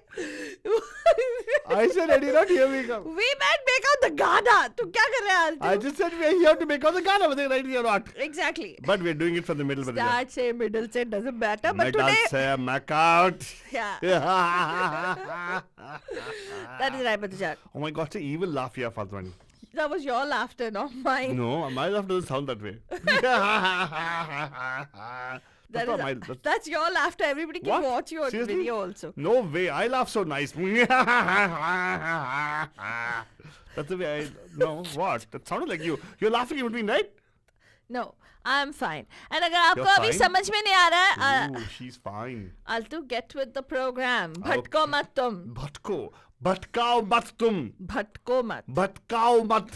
I said ready or not? Here we come. We might make out the गाना. तुम क्या कर रहे हैं? I just said we are here to make out the Ghana, but they ready or not? Exactly. But we're doing it from the middle. Start से middle से doesn't matter. But Middle today, से make out. yeah, that is right, Batujan. Oh my God, the evil laugh here, Fatwani. That was your laughter, not mine. No, my laugh doesn't sound that way. That's your laughter. Everybody can What? watch you on Seriously? video also. No way, I laugh so nice. That's the way I. No, what? That sounded like you. You're laughing in between, right? No, I'm fine. And अगर आपको You're अभी fine? समझ में नहीं आ रहा है, Ooh, she's fine. Altu get with the program. भटको मत तुम. भटकाओ मत तुम. भटको मत. भटकाओ मत.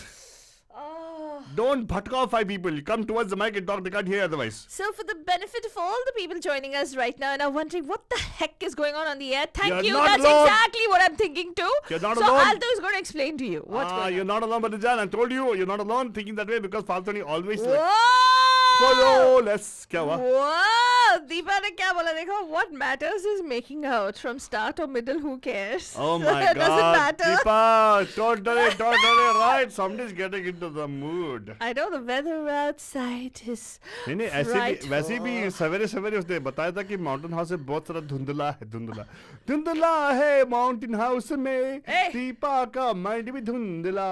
Oh. Don't bhatkao 5 people. You come towards the mic and talk. They can't hear otherwise. So for the benefit of all the people joining us right now and are wondering what the heck is going on the air, thank You're you. not That's alone. exactly what I'm thinking too. You're not so alone. Altu is going to explain to you what's going You're not alone, Batijan. I told you, you're not alone thinking that way because Faltoni always on. like, Whoa! follow, let's, क्या हुआ? Whoa! दीपा ने क्या बोला देखो, what matters is making out from start or middle, who cares? Oh my It doesn't God, matter. Deepa, totally right. Somebody's getting into the mood. I know the weather outside is नहीं नहीं ऐसे भी वैसे भी frightful. सवेरे सवेरे उसने बताया था कि माउंटेन हाउस में बहुत सारा धुंधला है माउंटेन हाउस में Hey. दीपा का माइंड भी धुंधला.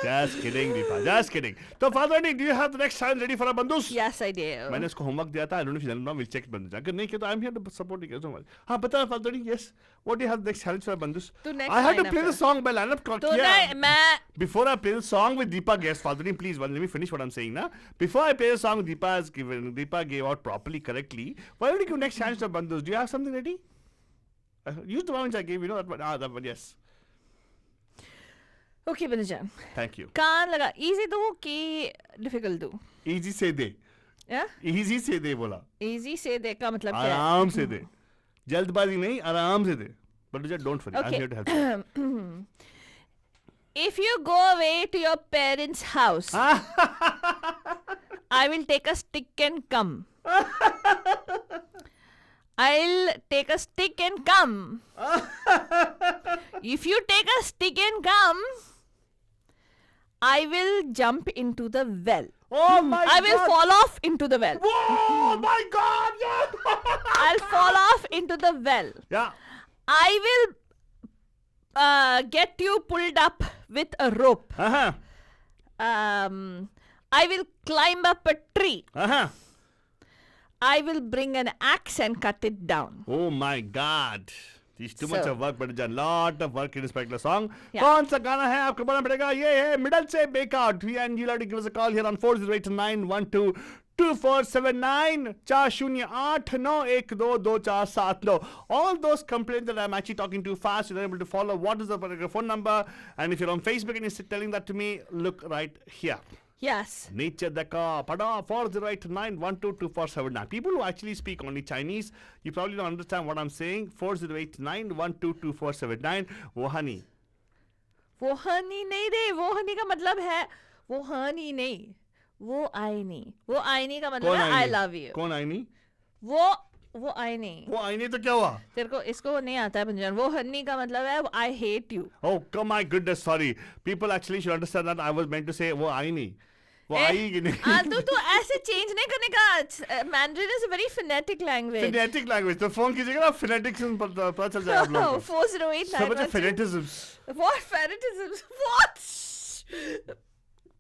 Just kidding, Deepa. Just kidding. तो Father, do you have the next challenge ready for our बंदूस? Yes, I do. मैंने इसको होमवर्क दिया था. I don't know if you know. We'll check बंदूस. अगर नहीं किया तो I'm here to support you. Don't worry. हाँ बता Father. Yes. What do you have the next challenge for our बंदूस? तू next I had to lineup play the है. song by lineup. तो नहीं मैं Before I play the song with Deepa, guess Father, please let me finish what I'm saying now. Before I play the song Deepa gave out properly, correctly. Why don't you give next challenge to our बंदूस? Do you have something ready? Use the one which I gave. You know that one. That one. Yes. Okay बंदूजान, Thank you. कान लगा. इजी दूं कि डिफिकल्ट दूं? Easy से दे. या Easy से दे बोला. इजी से दे का मतलब क्या है? आराम से दे. जल्दबाजी नहीं, आराम से दे. But don't worry. I'm Okay. here to help you. If you go away to your parents' house, I will take a stick and come. I'll take a stick and come. If you take a stick and come, I will jump into the well. Oh my I will God. fall off into the well. Oh my God. Yeah. I'll fall off into the well. Yeah. I will get you pulled up with a rope. Uh-huh. I will climb up a tree. Uh-huh. I will bring an axe and cut it down. Oh my God. It's too much So- of work, but it's a lot of work in this particular song. Yeah. कौन सा गाना है आपको बोलना पड़ेगा? ये है मिडल से बेकआउट. And you'll have to give us a call here on 408912247 408912247. All those complaints that I'm actually talking too fast, you're not able to follow. What is the particular phone number? And if you're on Facebook and you're telling that to me, look right here. Yes. Nature Daka Pada 408912247. People who actually speak only Chinese, you probably don't understand what I'm saying. 40891222479. Wohani. वो हनी नहीं दे, वो हनी का मतलब है वो हनी नहीं, वो आईनी. वो आईनी का मतलब कौन है आई आईनी? Love you. कौन आईनी? वो आईनी. वो आईनी तो क्या हुआ? तेरे को इसको नहीं आता है पंजाबी. वो हनी का मतलब है I hate you. Oh, come my goodness, sorry. People actually should understand that I was meant to say वो आईनी. वो आई कि नहीं? तू ऐसे चेंज नहीं करने का. Mandarin is a very phenetic language. Phonetic language. तो फोन कीजिएगा ना, phonetics में पता चल जाए आप लोगों को. 408 सब बच्चे phonetisms. What phonetisms? What?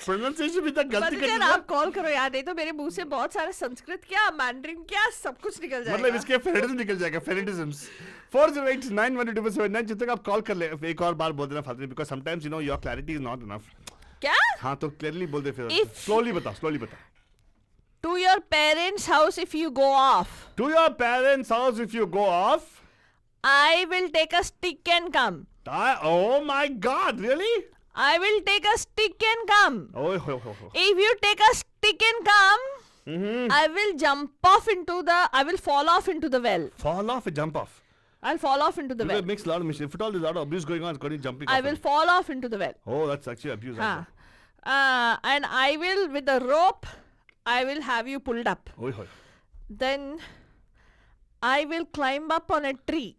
Pronunciation भी तक गलती बंदूजान, करते आप कॉल करो यार, नहीं तो मेरे मुंह से बहुत सारा संस्कृत क्या मैंड्रिन क्या सब कुछ निकल जाएगा. मतलब इसके फेरेटिज्म निकल जाएगा. फेरेटिज्म्स 408912247. जब तक आप कॉल कर ले एक और बार बोल देना father, because sometimes you know your clarity is not enough. क्या? हाँ तो क्लियरली बोल दे फिर. If- स्लोली बता. To your parents' house if you go off. To your parents' house if you go off. I will take a stick and come. Oh my God, really? I will take a stick and come. Oh, ho, ho, ho. If you take a stick and come, I will I will fall off into the well. Fall off or jump off? I'll fall off into the It well. makes a lot of mischief. If at all there's a lot of abuse going on, it's going to be jumping I off will it. fall off into the well. Oh, that's actually abuse. Huh. And I will, with a rope, I will have you pulled up. Oi, hoi. Then I will climb up on a tree.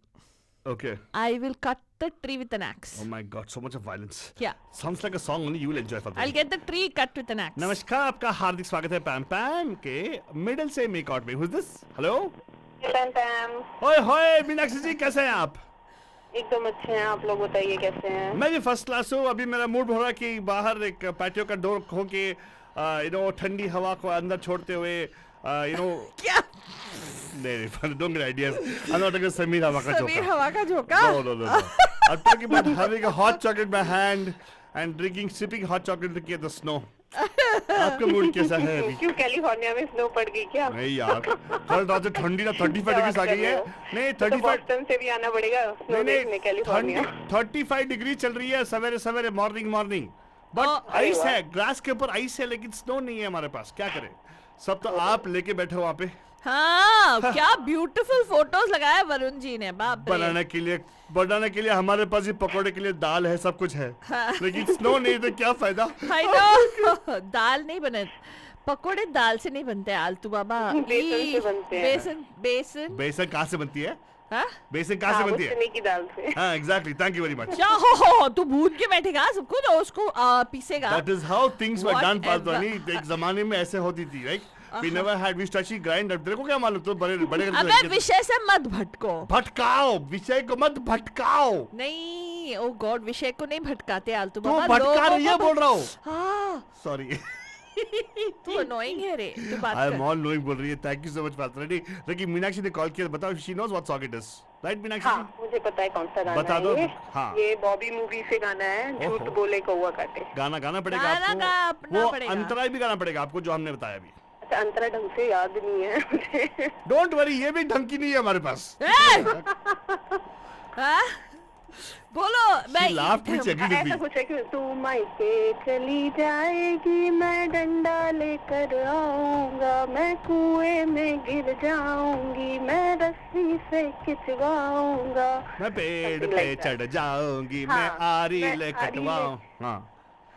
Okay. I will cut the tree with an axe. Oh my God, so much of violence. Yeah. Sounds like a song only you will enjoy. I'll get the tree cut with an axe. नमस्कार, आपका हार्दिक स्वागत है पैम पैम के मिडिल से मेक आउट में. Who's this? Hello? पैम पैम ओए होए मीनाक्षी जी, कैसे हैं आप? एकदम अच्छे हैं. आप लोग बताइए कैसे हैं? मैं भी फर्स्ट क्लास हूँ. अभी मेरा मूड हो रहा है कि बाहर एक पैटियो का डोर खो के ठंडी हवा को अंदर छोड़ते हुए क्या? नहीं, don't get ideas. I'm not talking Sameer हवा का समीर झोंका. हवा का झोंका? No. I'm talking about having a hot chocolate in my hand and sipping hot chocolate looking at the snow. आपका मूड कैसा है अभी? क्यों कैलिफोर्निया में स्नो पड़ गई क्या? नहीं यार, कल रात से ठंडी ना 35 डिग्री आ गई है. नहीं 35 बॉस्टन से भी आना पड़ेगा स्नो देखने कैलिफोर्निया. 35 डिग्री चल रही है सवेरे मॉर्निंग. बट आइस है, ग्रास के ऊपर आइस है, लेकिन स्नो नहीं है हमारे पास. क्या करें? सब तो आप लेके बैठे हो वहाँ पे. हाँ, क्या ब्यूटीफुल फोटोज लगाया वरुण जी ने. बाप रे. बनाने के लिए हमारे पास ही पकौड़े के लिए दाल है, सब कुछ है, लेकिन स्नो नहीं तो क्या फायदा. I know. दाल नहीं बने. पकोड़े दाल से नहीं बनते आलतू बाबा, बेसन से बनते हैं। बेसन बेसन कहाँ से बनती है? हाँ? बेसन कहाँ से बनती है? चने की दाल से। हाँ exactly, thank you very much. क्या हो तू भून के बैठेगा सब कुछ और उसको पीसेगा? That is how things were done, Whatever. पालतवानी। एक जमाने में ऐसे होती थी, right? We never had, we used to actually grind up. तेरे को क्या मालूम? तो बड़े बड़े अबे विषय से मत भटको। भटकाओ, विषय को मत भटकाओ। नहीं, ओ गॉड, विषय को नहीं भटकाते आलतू तू बाबा, भटका लोगों रही है, को बोल रहा हूँ। हाँ, सॉरी, तू अनोइंग है रे, तू बात आई कर। एम ऑल नोइंग बोल रही है। थैंक यू सो मच पालतवानी। लेकिन मीनाक्षी ने कॉल किया, बताओ, she knows what song it is, right Meenakshi? हाँ, मुझे पता है कौन सा गाना बता है दो। ये। हाँ। ये बॉबी मूवी से गाना है, झूठ ओहो। बोले कौवा काटे। गाना गाना पड़ेगा गाना आपको। गाना वो पड़ेगा। अंतराय भी गाना पड़ेगा आपको, जो हमने बताया अभी। अच्छा, अंतरा ढंग से याद नहीं है मुझे। डोंट वरी, ये भी ढंग की नहीं है हमारे पास। हाँ? बोलो, मैं laughed which agreed with me. ऐसा कुछ है कि तू मायके चली जाएगी, मैं डंडा लेकर आऊंगा, मैं कुएं में गिर जाऊंगी, मैं रस्सी से खिंचवाऊंगा। मैं पेड़ Something पे like that. चढ़ जाऊंगी, हाँ, मैं आरी मैं ले आरी कटवाऊं। हाँ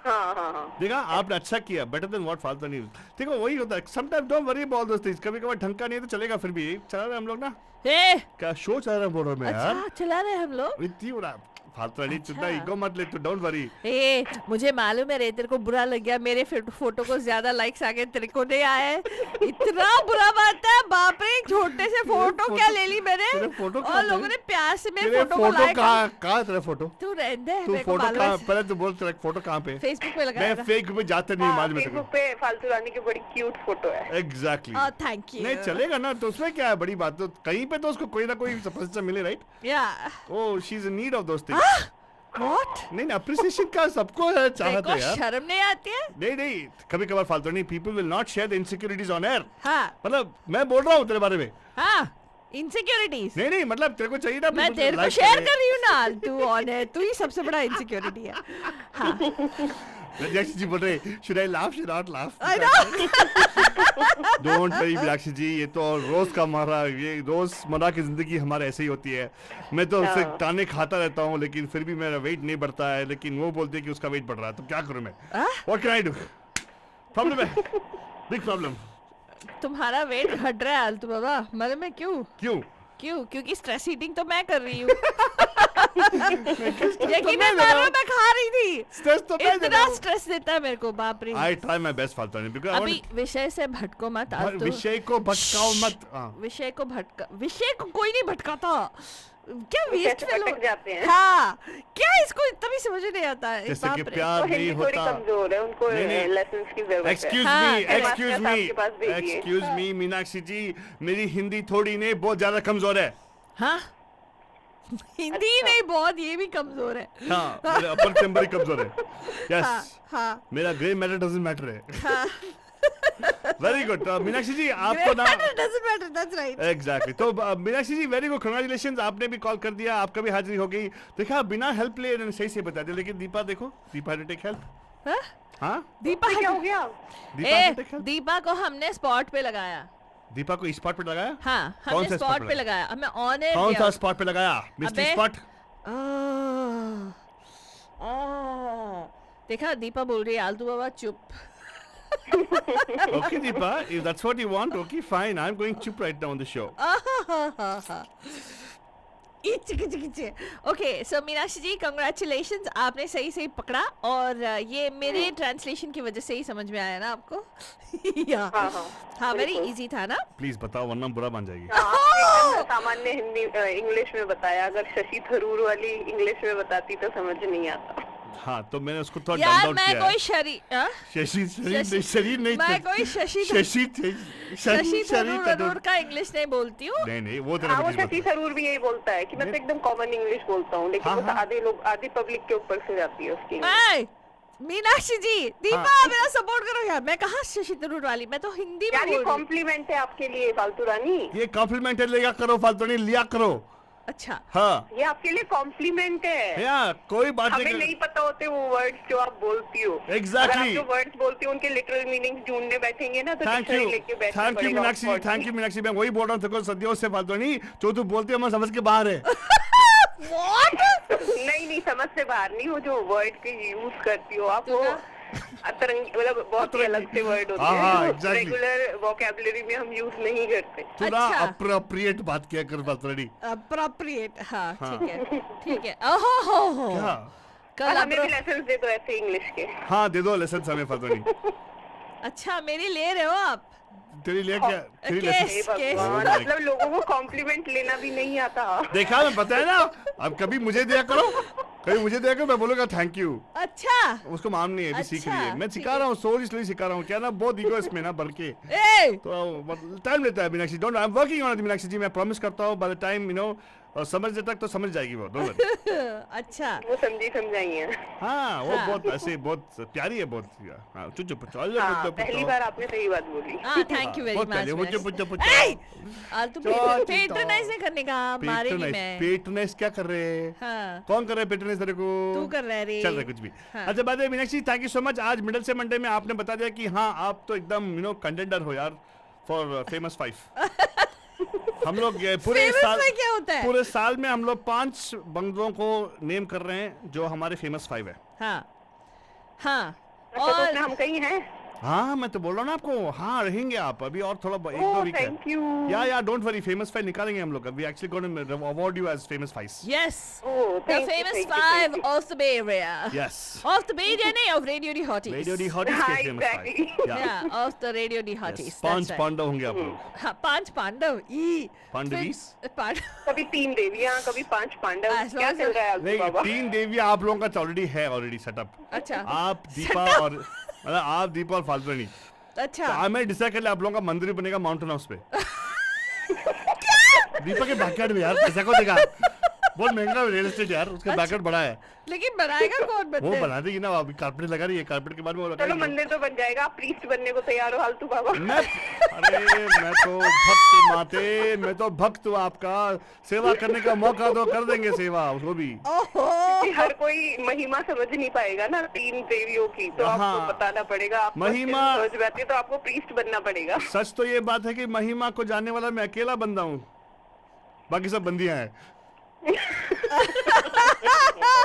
हाँ हाँ हाँ। देखा, आपने अच्छा किया, बेटर देन व्हाट फालतू न्यूज़। देखो वही होता है, sometime don't worry about those things. कभी कभार ढंग का नहीं है तो चलेगा, फिर भी चला रहे हम लोग ना। ए, क्या शो चला रहा है बोल रहा हूँ मैं यार। अच्छा चला रहे हम लोग। इतनी हो रहा फालतू नहीं अच्छा। चुदा, ईगो मत ले तू, डोंट वरी। ए, मुझे मालूम है रे, तेरे को बुरा लग गया, मेरे फोटो को ज्यादा लाइक्स आ गए, तेरे को नहीं आए। इतना बुरा बात है, बाप रे, एक छोटे से फोटो क्या ले ली मैंने, तेरे फोटो और कहाँ लोगों थे? ने प्यार से मेरे तेरे फोटो को फोटो लाइक। कहाँ तेरा फोटो? तू रहने दे, तू मेरे को फोटो मालूम कहाँ, है। पहले तू बोल तेरा फोटो कहाँ पे? फेसबुक पे लगाया मैं फेक पे जाते नहीं मालूम है तेरे फेसबुक पे फालतू रानी की बड़ी क्यूट फोटो है। को। एग्जैक्टली। था। Thank you. नहीं चलेगा ना, तो उसमें क्या है बड़ी बात? तो कहीं पे तो उसको कोई ना कोई सफलता मिले, right? Yeah oh, she is in need of those things. What? नहीं अप्रिसिएशन का सबको है, तेरे चाहते को हैं यार। शर्म नहीं आती है? नहीं नहीं, कभी कभार फालतू नहीं, people will not share the insecurities on air. हाँ मतलब मैं बोल रहा हूँ तेरे बारे में। हाँ, इनसिक्योरिटीज नहीं नहीं, मतलब तेरे को चाहिए ना, मैं people तेरे को like शेयर करें। कर रही हूँ ना, तू ऑन है, तू ही सबसे बड़ा इनसिक्योरिटी है। हाँ, मीनाक्षी जी बोल रहे, should I laugh, should not laugh? I know. Don't worry Meenakshi ji, ये तो रोज का हमारा, ये रोजमर्रा की जिंदगी हमारे ऐसे ही होती है। मैं तो उससे ताने खाता रहता हूँ, लेकिन फिर भी मेरा वेट नहीं बढ़ता है, लेकिन वो बोलते हैं कि उसका वेट बढ़ रहा है, तो क्या करूँ मैं? What can I do? Problem है, बिग प्रॉब्लम। तुम्हारा वेट घट रहा है आलतू बाबा, मालूम है क्यों? क्यों? क्योंकि स्ट्रेस ईटिंग तो मैं कर रही हूँ। यकीन नहीं मानो, मैं खा रही थी। स्ट्रेस तो मैं इतना स्ट्रेस देता है मेरे को, बाप रे। आई ट्राई माय बेस्ट फालतू नहीं, बिकॉज़ अभी विषय से भटको मत आलतू। विषय को भटकाओ मत। हाँ। विषय को कोई नहीं भटकाता। क्या वेस्ट कैसे भटक जाते हैं। हाँ, क्या इसको इतना भी समझ नहीं आता है। जैसे कि बाप रे। प्यार वो नहीं हिंदी थोड़ी होता। कमजोर है, उनको नहीं, नहीं। लेसन्स की जरूरत है। एक्सक्यूज हाँ, मी, चलो, एक्सक्यूज आपके मी, पास भेजिए। एक्सक्यूज मी मीनाक्षी जी, मेरी हिंदी थोड़ी नहीं, बहुत ज्यादा कमजोर है। हाँ, हिंदी नहीं, बहुत ये भी कमजोर है। हाँ, मेरा अपर चैम्बर ही कमजोर है। हाँ, यस, हाँ, मेरा ग्रे मैटर डजंट मैटर है। हाँ। वेरी गुड मीनाक्षी जी, आपको ना Doesn't matter, that's right. Exactly. तो मीनाक्षी जी वेरी गुड, कंग्रेचुलेशंस, आपने भी कॉल कर दिया, आपका भी हाजिरी हो गई। देखा, बिना हेल्प ले सही से बता दिया, लेकिन दीपा देखो, दीपा ने टेक हेल्प। हाँ? हाँ, दीपा क्या हो गया? दीपा ने ए, टेक हेल्प। दीपा को हमने स्पॉट पे लगाया। दीपा को स्पॉट पे लगाया? हाँ, कौन हमने सा स्पॉट पे लगाया, हमें ऑन एयर कौन दिया। सा स्पॉट पे लगाया? मिस्टर अबे। स्पॉट। देखा, दीपा बोल रही है आलतू बाबा चुप। Okay, Deepa, if that's what you want, okay, fine. I'm going chup right now on the show. Okay, so Meenakshi ji congratulations, आपने सही सही पकड़ा, और ये मेरे ट्रांसलेशन की वजह से ही समझ में आया ना आपको। या हाँ, हाँ, हाँ, वेरी बिल्कुल। इजी था ना। प्लीज बताओ, वरना बुरा मान जाएगी। हाँ, सामान्य हिंदी इंग्लिश में बताया, अगर शशि थरूर वाली इंग्लिश में बताती तो समझ नहीं आता। हाँ, तो मैंने उसको थोड़ा यार, डम्ब डाउन मैं किया कोई है। शरीर नहीं, मैं कोई शशि थरूर अरूर का इंग्लिश नहीं बोलती हूँ। नहीं, वो तेरा हाँ, वो मुझे शशि थरूर भी यही बोलता है कि मैं तो एकदम कॉमन इंग्लिश बोलता हूँ, लेकिन हाँ, वो तो हाँ। आधे पब्लिक के ऊपर से जाती है उसकी English। मैं मीनाक्षी जी, दीपा हाँ। मेरा सपोर्ट करो यार, मैं कहाँ शशि थरूर वाली, मैं तो हिंदी में यार, ये बोल रही हूँ। कॉम्प्लीमेंट है आपके लिए फालतू रानी। ये कॉम्प्लीमेंट है, लिया करो, फालतू नहीं लिया करो। अच्छा, हाँ, ये आपके लिए कॉम्प्लीमेंट है। या कोई बात हमें नहीं नहीं पता होते वो वर्ड्स जो आप बोलती हो। Exactly. अगर आप जो वर्ड्स बोलती हो उनके लिटरल मीनिंग्स ढूंढने बैठेंगे ना, तो थैंक डिक्शनरी यू, लेके बैठना थैंक यू पड़ेगा मीनाक्षी जी, आपको। Thank you Meenakshi. मैं वही बोल रहा हूँ, तेरे को सदियों से फालतू नहीं, जो तू बोलती है मैं समझ के बाहर है। What? नहीं, समझ से बाहर नहीं, वो जो वर्ड के यूज करती हो आप, वो अतरंगी मतलब बहुत ही अलग से वर्ड होते हाँ, हैं जो exactly. रेगुलर वोकैबुलरी में हम यूज नहीं करते। थोड़ा अच्छा। अप्रोप्रिएट बात किया कर फाल्तुनी। अप्रोप्रिएट, हाँ ठीक है ठीक है। ओहो हो क्या? कल हमें भी लेसन दे दो ऐसे इंग्लिश के। हाँ दे दो लेसन हमें फाल्तुनी। अच्छा मेरी ले रहे हो आप? तेरी ले क्या? तेरी केस, लेसन। हे भगवान, Oh my मतलब लोगों को कॉम्प्लीमेंट लेना भी नहीं आता। देखा मैं बताया ना, अब कभी मुझे दिया करो, कभी मुझे दिया करो, मैं बोलूंगा थैंक यू। अच्छा उसको मालूम नहीं है, अभी सीख रही है। अच्छा, मैं ठीक सिखा रहा हूँ, सोच इसलिए सिखा रहा हूँ, क्या ना बहुत ईगो इसमें ना बल्कि ए तो टाइम लेता है Meenakshi. Don't, I am working on it Meenakshi ji, मैं प्रॉमिस करता हूँ बाय द टाइम समझने तक तो समझ जाएगी वो। Don't worry. अच्छा वो समझी समझाई है। हाँ वो हाँ। बहुत ऐसे बहुत प्यारी है बहुत। हाँ चुप चुप चल हाँ, पहली बार आपने सही बात बोली। हाँ थैंक यू वेरी बहुत प्यारी है, वो मच। चुप चुप तू चल, पेट्रोनाइज नहीं करने का, मारेगी मैं। पेट्रोनाइज क्या कर रहे हैं? हाँ कौन कर रहा है पेट्रोनाइज तेरे को? तू कर रहा है रे। चल रहा है कुछ भी। हाँ। अच्छा बात है Meenakshi, thank you so much. आज मिडल से मंडे में आपने बता दिया कि हाँ आप तो एकदम कंटेंडर हो यार फॉर फेमस 5। हम लोग ये पूरे Famous साल में क्या होता है? पूरे साल में हम लोग 5 बंगलों को नेम कर रहे हैं जो हमारे फेमस 5 है। हाँ हाँ अच्छा तो और उसमें हम कहीं हैं? हाँ मैं तो बोल रहा हूँ ना आपको, हाँ रहेंगे आप अभी और थोड़ा एक दो ओह वीक है। Thank you. Yeah don't worry, famous 5 निकालेंगे हम लोग। We actually going to award you as famous 5। yes oh the thank famous you. 5 of the Bay Area, yes, of the Bay Area नहीं, of Radio D Hotties, radio D hotties हाँ, के famous 5। exactly. yeah of the Radio D Hotties, 5 that's right. Pandav होंगे आप लोग। हाँ 5 पांडव ई पांडवीस? कभी 3 देवियाँ, कभी 5 पांडव। As long क्या as- चल रहा है आलतू नहीं, बाबा? 3 देवियां आप लोगों का ऑलरेडी सेटअप। अच्छा आप दीपा और मतलब आप दीपा और फाल्तुनी। अच्छा मैं डिसाइड कर लिया आप लोगों का मंदिर बनेगा माउंटेन हाउस पे। दीपा के बैकयार्ड में यार, पैसा को देगा। बहुत महंगा रियल एस्टेट यार, उसका बैकयार्ड बड़ा है। लेकिन बनाएगा कौन वो बंदे? बना देगी ना, अभी कारपेट लगा रही है, कारपेट के बाद में वो चलो लगाएगी। मंदिर तो बन जाएगा। आप प्रीस्ट बनने को तैयार हो आलतू बाबा? अरे मैं तो भक्त माते, मैं तो भक्त हूँ आपका। सेवा करने का मौका दो, कर देंगे सेवा उसको भी। ओहो कि हर कोई महिमा समझ नहीं पाएगा ना 3 देवियों की, तो हाँ। आपको बताना पड़ेगा। आप महिमा- समझ जाती है तो आपको प्रीस्ट बनना पड़ेगा। सच तो ये बात है कि महिमा को जानने वाला मैं अकेला बंदा हूँ, बाकी सब बंदियां हैं।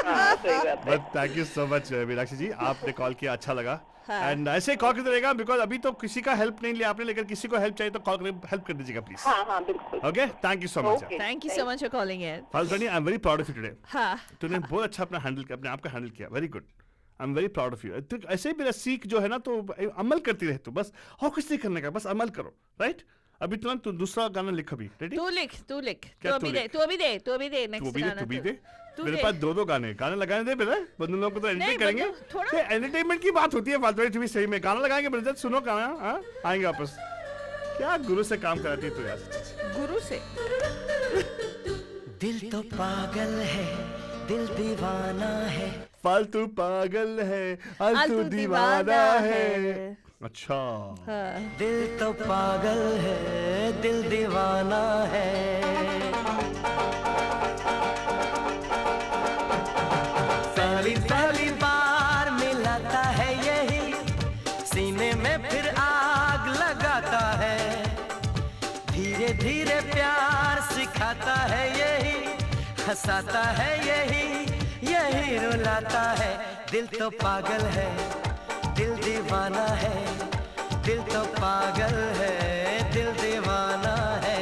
हाँ, सही बात है। But thank you so much Meenakshi ji, आपने कॉल किया, अच्छा लगा। हाँ। एंड ऐसे कॉल करते रहेगा, बिकॉज अभी तो किसी का हेल्प नहीं लिया आपने, लेकिन किसी को हेल्प चाहिए तो कॉल करके हेल्प कर दीजिएगा प्लीज। हाँ हाँ बिल्कुल। Okay thank you so much. Okay. Thank you so much for calling in. Faltuni, I am very proud of you today. हाँ तूने बहुत अच्छा अपना हैंडल किया, अपने आप का हैंडल किया, very good. I am very proud of you. ऐसे ही मेरा सीख जो है ना, तो अमल करती रहे तू, बस और कुछ नहीं करने का, बस अमल करो, राइट? अभी तुरंत तू दूसरा गाना लिख अभी, रेडी? तू लिख तू क्या अभी तू दे लिख? तू अभी दे तू नेक्स्ट भी दे, गाना तू भी दे। तू मेरे दे। पास 2 गाने लगाने दे पहले, बंदे लोगों को तो नहीं, एंटरटेन करेंगे। मतलब थोड़ा- तो एंटरटेनमेंट की बात होती है फाल्तू भी, सही में गाना लगाएंगे ब्रदर, सुनो गाना, हाँ आएंगे वापस। क्या गुरु से काम कराती है तू यार। गुरु से दिल तो पागल है, दिल दीवाना है। फालतू पागल है, फालतू दीवाना है। अच्छा हाँ दिल तो पागल है, दिल दीवाना है। पहली बार मिलाता है यही, सीने में फिर आग लगाता है। धीरे धीरे प्यार सिखाता है यही, हंसाता है यही रुलाता है। दिल तो पागल है, दिल दीवाना है। दिल तो पागल है, दिल दीवाना है।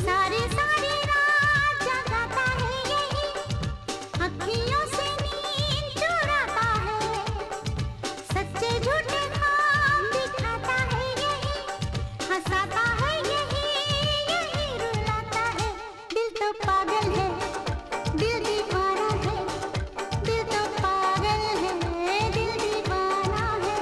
सारी सारी रात जगाता है यही, अखियों से नींद चुराता है। सच्चे झूठे ख्वाब दिखाता है यही, हंसाता है यही रुलाता है। दिल तो पागल है, दिल दीवाना है। दिल तो पागल है, दिल दीवाना है।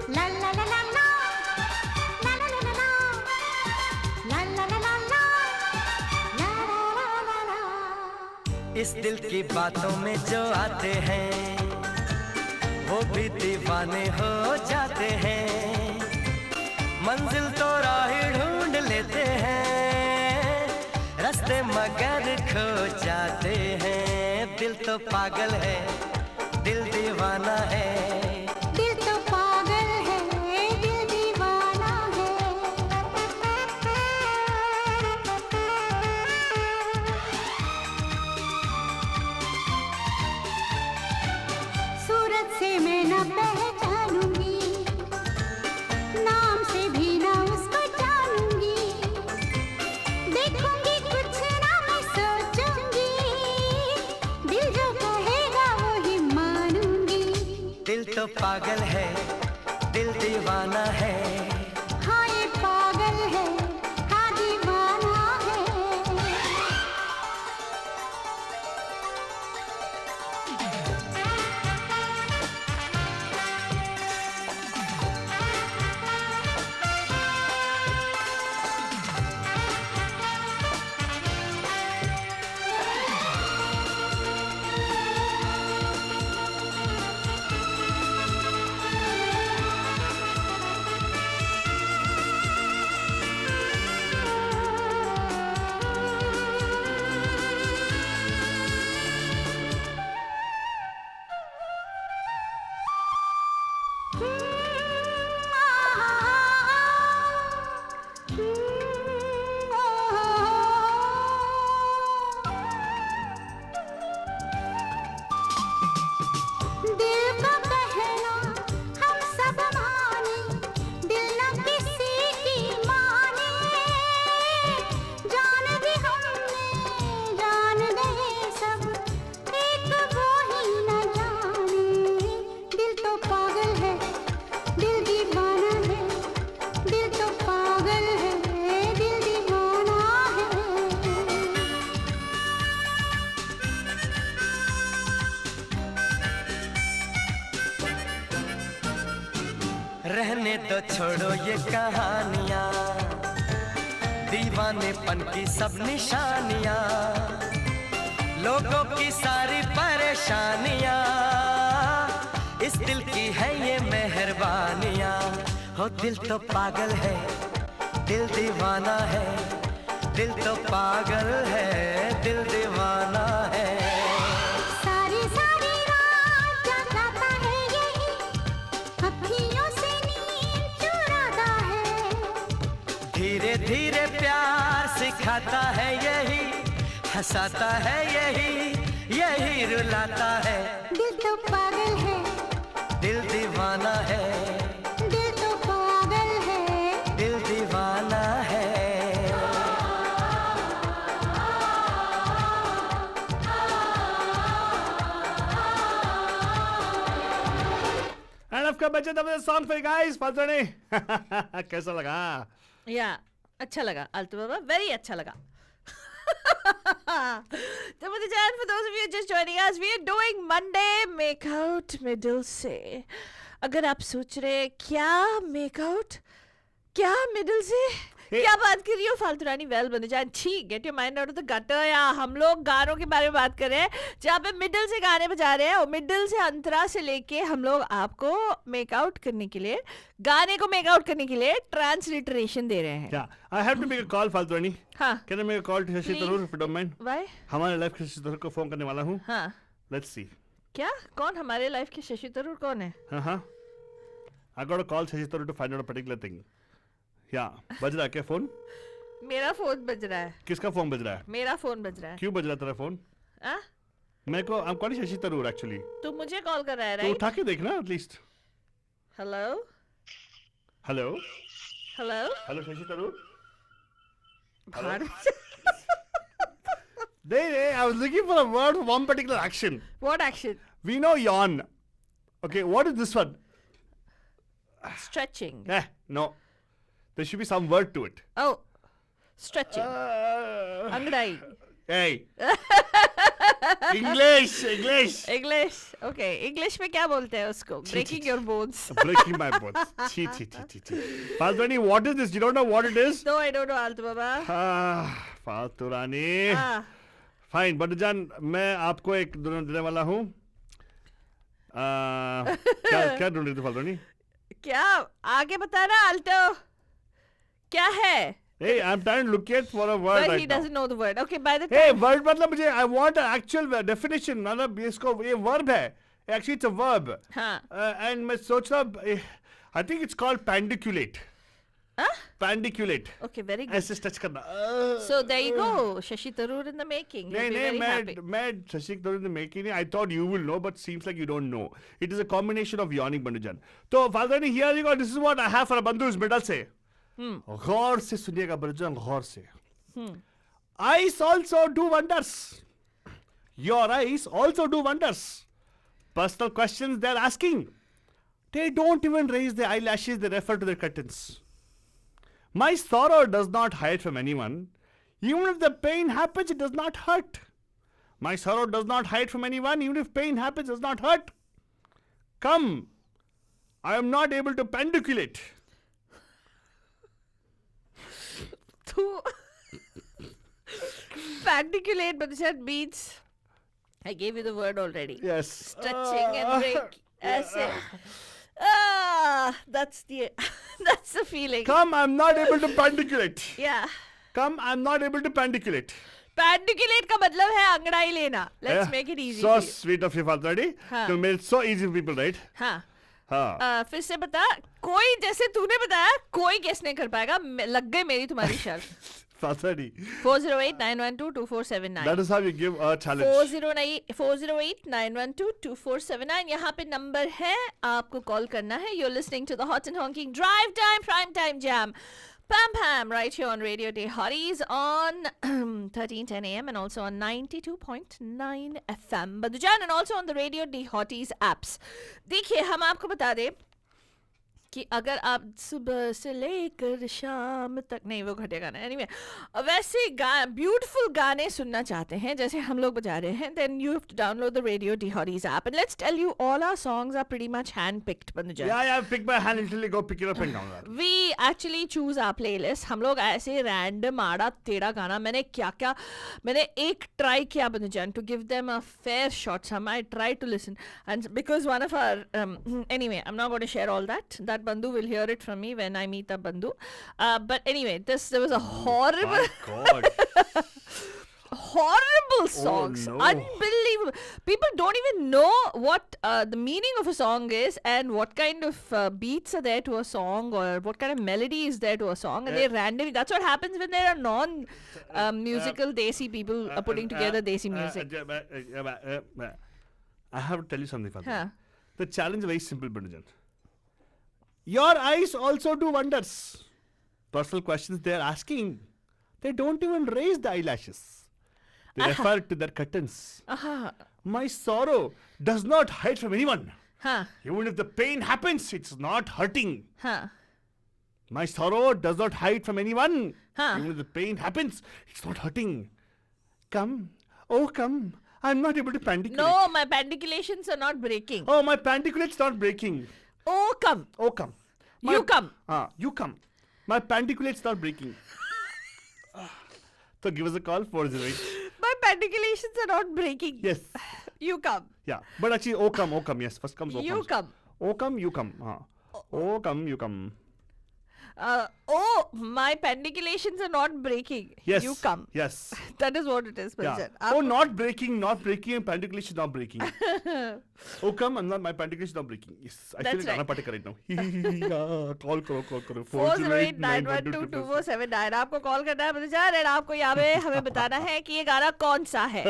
La la la la la, la la la la la, la la la la la, la la la la. इस दिल की बातों में जो आते हैं, वो भी दीवाने हो जाते हैं। मंजिल तो राह ढूंढ लेते हैं रास्ते मगर खो जाते हैं। दिल तो पागल है, दिल दीवाना है। दिल तो पागल है, दिल दीवाना है। सूरत से मैं न पहचानूंगी, नाम से भी न उसको जानूंगी। देखूंगी कुछ ना मैं सोचूंगी, दिल जो कहेगा वो ही मानूंगी। दिल तो पागल है, दिल दीवाना है। हाँ ये पागल है, हाँ दीवाना है। दिल का कहना हम सब माने, दिल न किसी की माने। जान दी हमने, जान गए सब, एक वो ही न जाने। दिल तो पागल है, दिल दीवाना है। दिल तो पागल है, दिल दीवाना है। रहने दो छोड़ो ये कहानियाँ, दीवानेपन की सब निशानियाँ, लोगों की सारी परेशानियाँ, इस दिल की है ये मेहरबानियाँ। हो दिल तो पागल है, दिल दीवाना है। दिल तो पागल है, दिल दीवाना है। सारी सारी रात जगाता है यही, अखियों से नींद चुराता है। धीरे धीरे प्यार सिखाता है यही, हंसाता है यही, यही रुलाता है। दिल तो पागल है, दिल दीवाना है। दिल तो पागल है। दिल दीवाना है। And of course, बच्चे तब सॉन्ग for you guys. फालतू कैसा लगा? या अच्छा लगा आल्तू बाबा, वेरी अच्छा लगा। तो मुझे जान, for those of you just joining us, we are doing Monday Makeout middle से। अगर आप सोच रहे क्या मेकआउट, क्या मिडिल से, क्या बात कर रही हो फालतू रानी, वेल बने जान, ठीक, get your mind out of the gutter. या हम लोग गानों के बारे में बात कर रहे हैं जहाँ पे मिडिल से गाने बजा रहे हैं, और मिडिल से अंतरा से लेके हम लोग आपको मेकआउट करने के लिए, गाने को मेकआउट करने के लिए ट्रांसलिटरेशन दे रहे हैं। Yeah, I have to make a call, फालतू रानी। हाँ, Can I make a call to Shashi Tharoor, if you don't mind? Why, हमारे लाइफ के शशि तरूर को फोन करने वाला हूँ। हाँ, Let's see. क्या, कौन हमारे लाइफ के शशि तरूर कौन है? हाँ। I got a call Shashi Tharoor to find out a particular thing. Yeah, बज रहा है क्या फोन? मेरा फोन बज रहा है। किसका फोन बज रहा है? मेरा फोन बज रहा है। क्यों बज रहा है तेरा फोन? आ? मेरे को I'm calling Shashi Tharoor actually. तू मुझे कॉल कर रहा है, तो राइट? उठा के देखना at least. Hello, hello hello, hello Shashi Tharoor. भाड़ में- नहीं, I was looking for a word for one particular action. What action? We know yawn. Okay, what is this one? Stretching. No. There should be some word to it. Oh, stretching. अंगड़ाई. Hey. English. English. Okay. English में क्या बोलते हैं उसको? Breaking your bones. Breaking my bones. Chi. Faltani, what is this? You don't know what it is? No, I don't know, Altu Baba. फालतू रानी. फाइन, बटजान, मैं आपको एक देने वाला हूँ. क्या ढूंढ रही थी फालतू रानी? क्या आगे बता ना, आल्टो? क्या है? Hey, I'm trying to look at for a word But right he now. doesn't know the word. Okay, by the Hey, time. word मतलब मुझे I want an actual definition. मतलब इसको ये verb है. Actually, it's a verb. हाँ. And मैं सोच रहा I think it's called pandiculate. Huh? Pandiculate. Okay, very good. ऐसे touch करना. So there you go. Shashi Tharoor in the making. You'll नहीं be नहीं very happy. मैं शशि तरूर ने make नहीं. I thought you will know, but seems like you don't know. It is a combination of yawning Bandhujan. तो फादरानी here you go. This is what I have for a बंधु इस मिडल से. गौर से सुनिएगा बंधुजन गौर से. Eyes also do wonders. Your eyes also do wonders. Personal questions they're asking. They don't even raise their eyelashes. They refer to their curtains. My sorrow does not hide from anyone. Even if the pain happens, it does not hurt. My sorrow does not hide from anyone. Even if pain happens, it does not hurt. Come. I am not able to pandiculate. To pandiculate, but that means I gave you the word already. Yes. Stretching and break. ऐसे. That's the that's the feeling. Come, I'm not able to pandiculate. Yeah. Come, I'm not able to pandiculate. Pandiculate का मतलब है अंगड़ाई लेना. Let's make it easy. So for you. sweet of you, Father. हाँ. To make it so easy for people, right? हाँ. हाँ. फिर से बता. कोई जैसे तूने बताया कोई गेस नहीं कर पाएगा. लग गई मेरी तुम्हारी शर्त. Father. 408-912-2479. That is how you give a challenge. 408-912-2479. यहाँ पे नंबर है, आपको कॉल करना है. You're listening to the Hot and Honking Drive Time Prime Time Jam. Pam Pam right here on Radio Day Hotties on 1310 AM and also on 92.9 FM. Badhujan and also on the Radio Day Hotties apps. देखिए हम आपको बता दें कि अगर आप सुबह से लेकर शाम तक नहीं वो घटिया गाना एनीवे वैसे ब्यूटीफुल गाने सुनना चाहते हैं जैसे हम लोग बजा रहे हैं then you have to download the Radio D Hotties app and let's tell you all our songs are pretty much hand picked Bandhujan. Yeah, pick my hand literally go pick it up and down. We actually choose our playlist. हम लोग ऐसे random आड़ा टेढ़ा गाना मैंने एक try किया Bandhujan to give them a fair shot. Some I tried to listen and because one of our anyway I'm not going to share all that Bandhu will hear it from me when I meet a Bandhu. But anyway, there was a horrible, My God. horrible songs. no. Unbelievable. People don't even know what the meaning of a song is and what kind of beats are there to a song or what kind of melody is there to a song. And they randomly, that's what happens when there are non-musical Desi people putting together Desi music. I have to tell you something, Father. Huh. The challenge is very simple, Bandhujan. Your eyes also do wonders. Personal questions they are asking. They don't even raise the eyelashes. They refer to their curtains. My sorrow does not hide from anyone. Huh. Even if the pain happens, it's not hurting. Huh. My sorrow does not hide from anyone. Huh. Even if the pain happens, it's not hurting. Come. Oh, come. I'm not able to pandiculate. No, my pandiculations are not breaking. Oh, my pandiculate's not breaking. Oh, come. Oh, come. You come. You come. My pandiculate's not breaking. So give us a call, 408. My pandiculations are not breaking. Yes. You come. Yeah. But actually, oh, come. Yes. First comes, oh, You comes. come. Oh, come, you come. Oh, come, you come. My pandiculations are not breaking. Yes. You come. Yes. That is what it is, Yeah. Baljan. Oh, not breaking, and pandiculation not breaking. Oh, come, I'm not, my pandiculation not breaking. Yes. I That's feel like right. Party right now. Yeah, call karo. 408-912-2479 आपको कॉल करना है बल्जान एंड आपको यहाँ पे हमें बताना है कि ये गाना कौन सा है.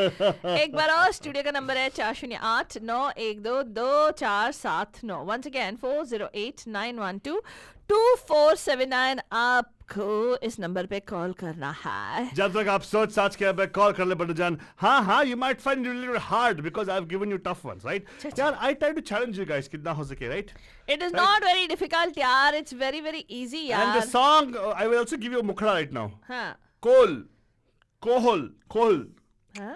एक बार और स्टूडियो का नंबर है 4089122479. Once again 408-912-2479 आपको इस नंबर पे कॉल करना है. जब तक आप सोच साच के अब कॉल कर ले बंधुजान. हाँ, you might find it a little hard because I've given you tough ones, right? यार, I try to challenge you guys कितना हो सके, right? It is not very difficult यार. It's very very easy And यार. the song, I will also give you a mukhra right now. हाँ. Kohol. Huh?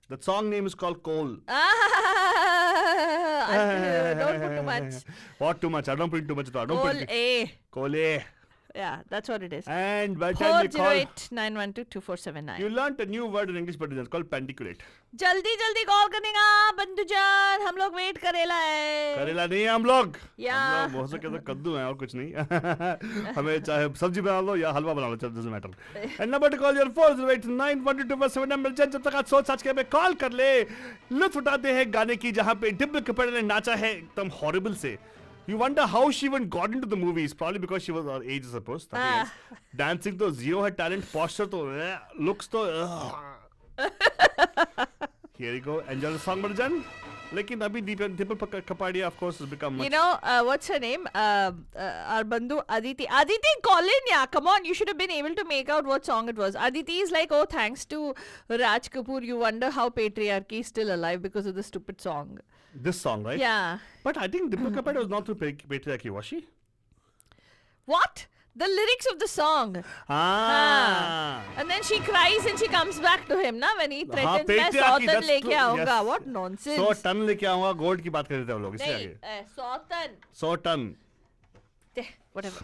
The song name is called Kohol. Don't put too much. What too much? I don't put too much. Don't put Call A. Kole. Yeah, that's what it is. And by the time you call, 408-912-2479. you learnt a new word in English, but it's called pandiculate. जल्दी जल्दी कॉल करने का बंधुजान, हम लोग वेट करेला है. करेला नहीं है हम लोग. या. हम लोग हो सके तो कद्दू हैं और कुछ नहीं. हमें चाहे सब्जी बना लो या हलवा बना लो, doesn't matter. And number to call your 408-912-2479 number जब तक आज सोच के हमें कॉल कर ले. लुत्फ उठाते हैं गाने की जहाँ पे डिम्पल कपाड़िया ने नाचा है एकदम हॉरिबल से. You wonder how she even got into the movies. Probably because she was our age, I suppose. Dancing to zero her talent, posture to looks to. Here you go. Enjoy the song, Marjan. लेकिन अभी Dimpal Kapadia, of course, has become much. You know, what's her name? Our bandhu Aditi. Aditi, call in, yeah. Come on, you should have been able to make out what song it was. Aditi is like, oh, thanks to Raj Kapoor, you wonder how patriarchy is still alive because of the stupid song. This song, right? Yeah. But I think Dimpal Kapadia was not through patriarchy, was she? What? The lyrics of the song. And then she cries and she comes back to him, na, when he threatens, मैं 100 टन लेके आऊंगा. What nonsense. 100 टन लेके आऊंगा, गोल्ड की बात कर रहे थे हम लोग. इससे आगे. 100 टन. 100 टन. Whatever.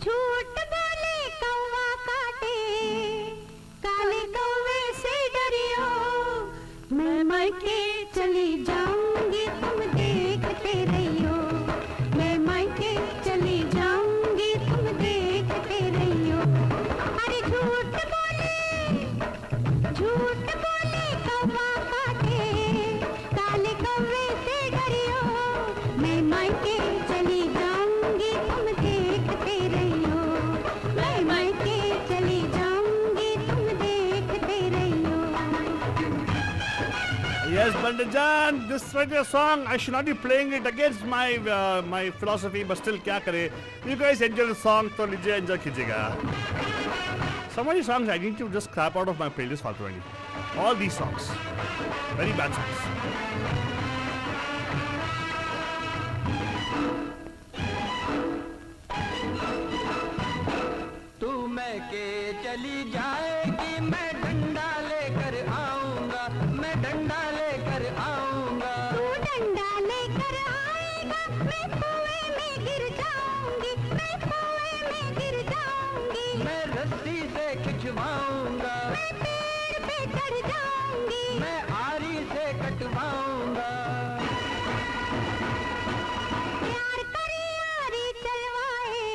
झूठ बोले कौवा काटे, काले कौवे से डरियो, मैं मायके चली जाऊंगी तुम देखते रहियो, मैं मायके चली जाऊंगी तुम देखते रहियो. अरे झूठ बोले कौवा काटे, काले कौवे से डरियो, मैं मायके चली जाऊंगी तुम देखते रहियो, मैं मायके चली जाऊंगी तुम देखते रहियो. Yes, Bandajan, this particular song, I should not be playing it against my my philosophy, but still, क्या करे? You guys enjoy the song, तो लीजिए enjoy कीजिएगा. Some of these songs I need to just scrap out of my playlist फालतू वाली. All these songs, very bad songs. तू मैं के चली जाएगी, मैं डंडा लेकर आऊंगा, मैं डंडा लेकर आऊंगा. तू डंडा लेकर आएगा, मैं कुएं में गिर जाऊंगी, मैं कुएं में गिर जाऊंगी. मैं रस्सी से खिंचवाऊंगा, मैं पेड़ पे चढ़ जाऊंगी, मैं आरी से कटवाऊंगा. प्यार कर यारी चलवाए,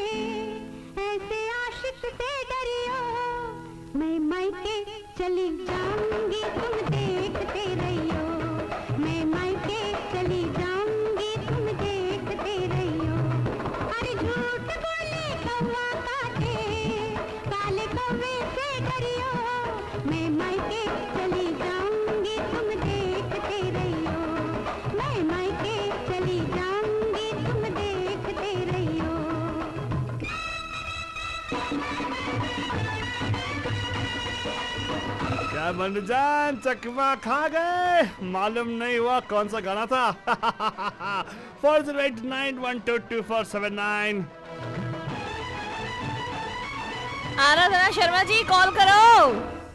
ऐसे आशिक से डरियो, मैं मायके चली जाऊंगी तुम देखते रहियो, मैं मायके चली जाऊंगी तुम देखते रहियो. अरे झूठ बोले कौवा काटे, काले कौवे से डरियो, मैं मायके चली जाऊंगी तुम देखते रहियो, मैं मायके चली जाऊंगी तुम देखते रहियो. क्या Bandajan, चकमा खा गए? मालूम नहीं हुआ कौन सा गाना था. 408-912-2479. आराधना शर्मा जी, कॉल करो.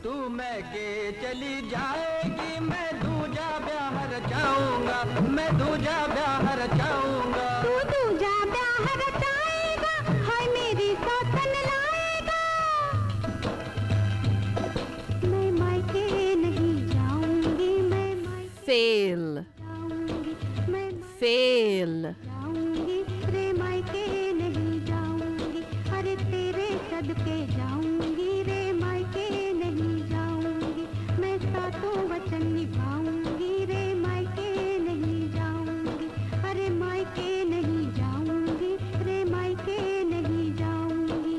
तू मैं के चली जाएगी, मैं दूजा ब्याह रचाऊंगा, मैं दूजा ब्याह रचाऊंगा. तू दूजा ब्याह रचाएगा, हाय मेरी सौतन लाएगा. मैं मायके नहीं जाऊंगी, मैं मायके Fail. जाऊंगी, मैं Fail. जाऊंगी रे मायके नहीं जाऊंगी. अरे तेरे सदके जाऊंगी रे मायके नहीं जाऊंगी. मैं सातों वचन निभाऊंगी रे मायके नहीं जाऊंगी. अरे मायके नहीं जाऊंगी रे मायके नहीं जाऊंगी.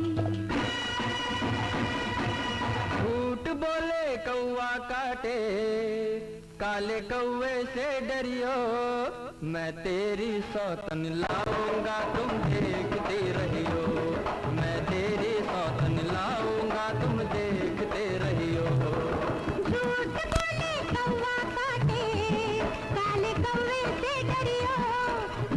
झूठ बोले कौवा काटे, काले कौवे से डरियो, मैं तेरी सौतन लाऊंगा तुम देखते रहियो, मैं तेरी सौतन लाऊंगा तुम देखते रहियो. झूठ बोले कौवा काटे, काले कौवे से डरियो,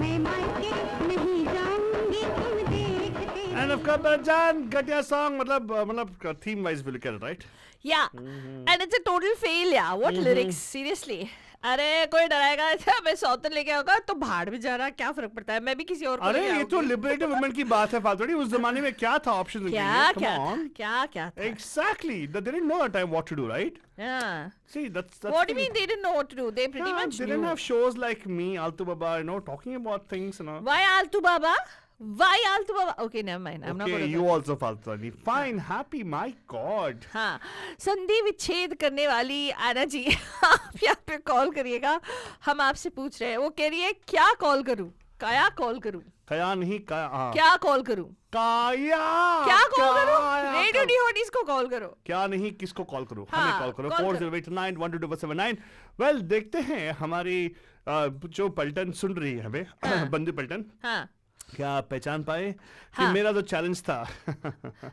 मैं मायके नहीं जाऊंगी तुम देखते. And And of course, Pehchan, घटिया song, मतलब theme wise we look at it, right? Yeah. And it's a total fail, yeah. What lyrics? Seriously. अरे कोई डराएगा अच्छा मैं सौतन लेके आऊंगा तो भाड़ में जा रहा क्या फर्क पड़ता है मैं भी किसी और को अरे लेके ये तो आऊंगी। लिबरेटिव वुमेन की बात है फालतू उस जमाने में क्या था ऑप्शन क्या क्या था? क्या क्या था? Exactly. They didn't know at time what to do, right? Yeah. See, that's What do you mean they didn't know what to do? They pretty Yeah, much they knew. didn't have shows like me, Altu Baba, talking about things, Why Altu Baba? Why Altu Baba? Okay, never mind. I'm not Okay, going to. you also Faltani. Fine, happy, my God. हाँ संधि विच्छेद करने वाली आना जी आप यहाँ पे कॉल करिएगा हम आपसे पूछ रहे हैं वो कह रही है क्या कॉल करूँ क्या कॉल करूँ कया नहीं कया हाँ। क्या कॉल करूँ काया क्या कॉल करूँ काया रेडियो डिहोडीज को कॉल करो क्या नहीं किसको कॉल करो हाँ, हमें कॉल करो कॉल 4089122279 वेल देखते हैं हमारी जो पलटन सुन रही है हमें बंदी पलटन हाँ क्या आप पहचान पाए कि हाँ। मेरा जो चैलेंज था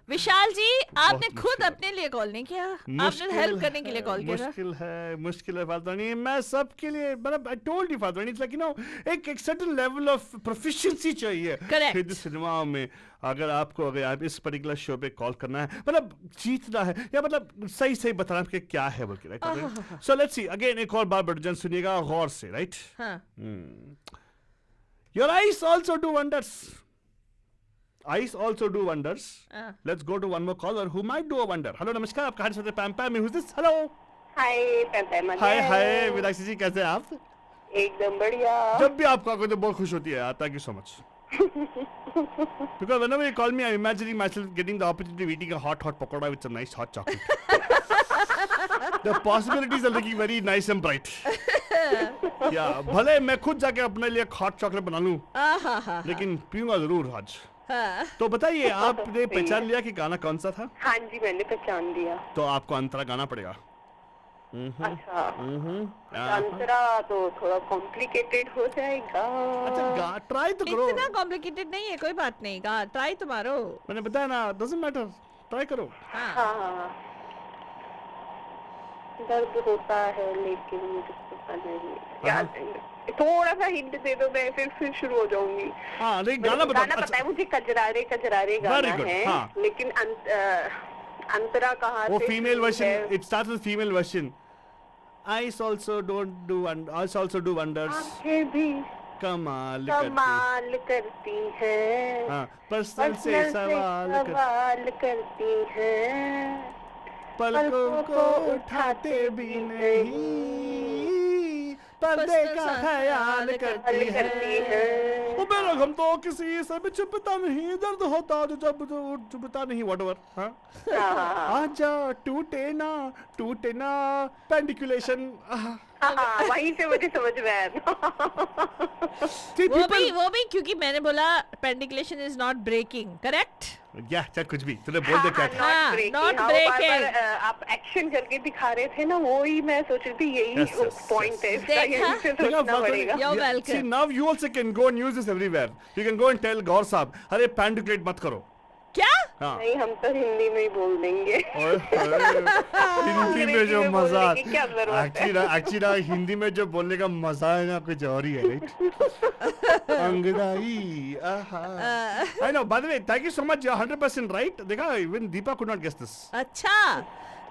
विशाल जी आपने बहुत खुद मुश्किल है। अपने लिए कॉल नहीं किया आपने हेल्प करने के लिए कॉल किया था मुश्किल है फालतूनी मैं सबके लिए मतलब I told you Faltuni it's like एक सर्टेन लेवल ऑफ प्रोफिशिएंसी चाहिए Correct. हिंदी सिनेमा में अगर आप इस पर्टिकुलर शो पे कॉल करना है मतलब जीतना है या मतलब सही सही बताना है कि क्या है बोल के right so let's see again एक और बार बटजन सुनिएगा गौर से राइट हाँ Your eyes also do wonders. Eyes also do wonders. Let's go to one more caller who might do a wonder. Hello, नमस्कार आप कहाँ से पैम पैम who's this? Hello. हाय पैम हाय मीनाक्षी जी कैसे हैं आप? एकदम बढ़िया जब भी आपको आकर तो बहुत खुश होती है यार thank you so much. Because whenever you call me, I'm imagining myself getting the opportunity of eating a hot pakoda with some nice hot chocolate. The possibilities are looking very nice and bright. Yeah, भले मैं खुद जाके अपने लिए हॉट चॉकलेट बना लूं, लेकिन पीऊंगा जरूर आज. तो बताइए आपने पहचान लिया कि गाना कौन सा था? हाँ जी मैंने पहचान लिया तो आपको अंतरा गाना पड़ेगा. अच्छा अंतरा तो थोड़ा कॉम्प्लिकेटेड हो जाएगा अच्छा ट्राई तो करो. इतना कॉम्प्लिकेटेड नहीं है कोई बात नहीं गा ट्राई तो मारो मैंने बताया ना doesn't matter ट्राई करो. हाँ दर्द होता है लेकिन मुझे पता नहीं क्या थोड़ा सा हिंट दे दो मैं फिर शुरू हो जाऊंगी. हाँ नहीं गाना पता है मुझे कजरारे गाना है हाँ. लेकिन अंतरा कहाँ वो से फीमेल शुरू वर्जन है? it starts with female version. Eyes also also do wonders. आंखें भी कमाल करती है हाँ पर्सनल से सवाल करती है पलकों को उठाते भी नहीं पर्दे का ख्याल करती है. वो मेरा गम तो किसी से भी छुपता नहीं दर्द होता तो जब छुपता नहीं whatever. हाँ आजा टूटे ना पेंडिकुलेशन. वहीं से मुझे समझ में आया वो भी क्योंकि मैंने बोला पेंडिकुलेशन इज नॉट ब्रेकिंग करेक्ट या चाहे कुछ भी तूने बोल दे क्या था. not breaking. आप एक्शन करके दिखा रहे थे ना वो ही मैं सोच रही थी यही पॉइंट है इसका यहीं से सोचना पड़ेगा. You're welcome. See now you also can go and use this everywhere. You can go and tell गौर साहब अरे पेंडिकुलेट मत करो. क्या हाँ नहीं हम तो हिंदी में ही बोल देंगे. हिंदी में जो मजा क्या जरूरत है एक्चुअली हिंदी में जो बोलने का मजा है ना कुछ और ही है राइट. अंगड़ाई I know by the way thank you so much. 100% right. देखा even Deepa could not guess this. अच्छा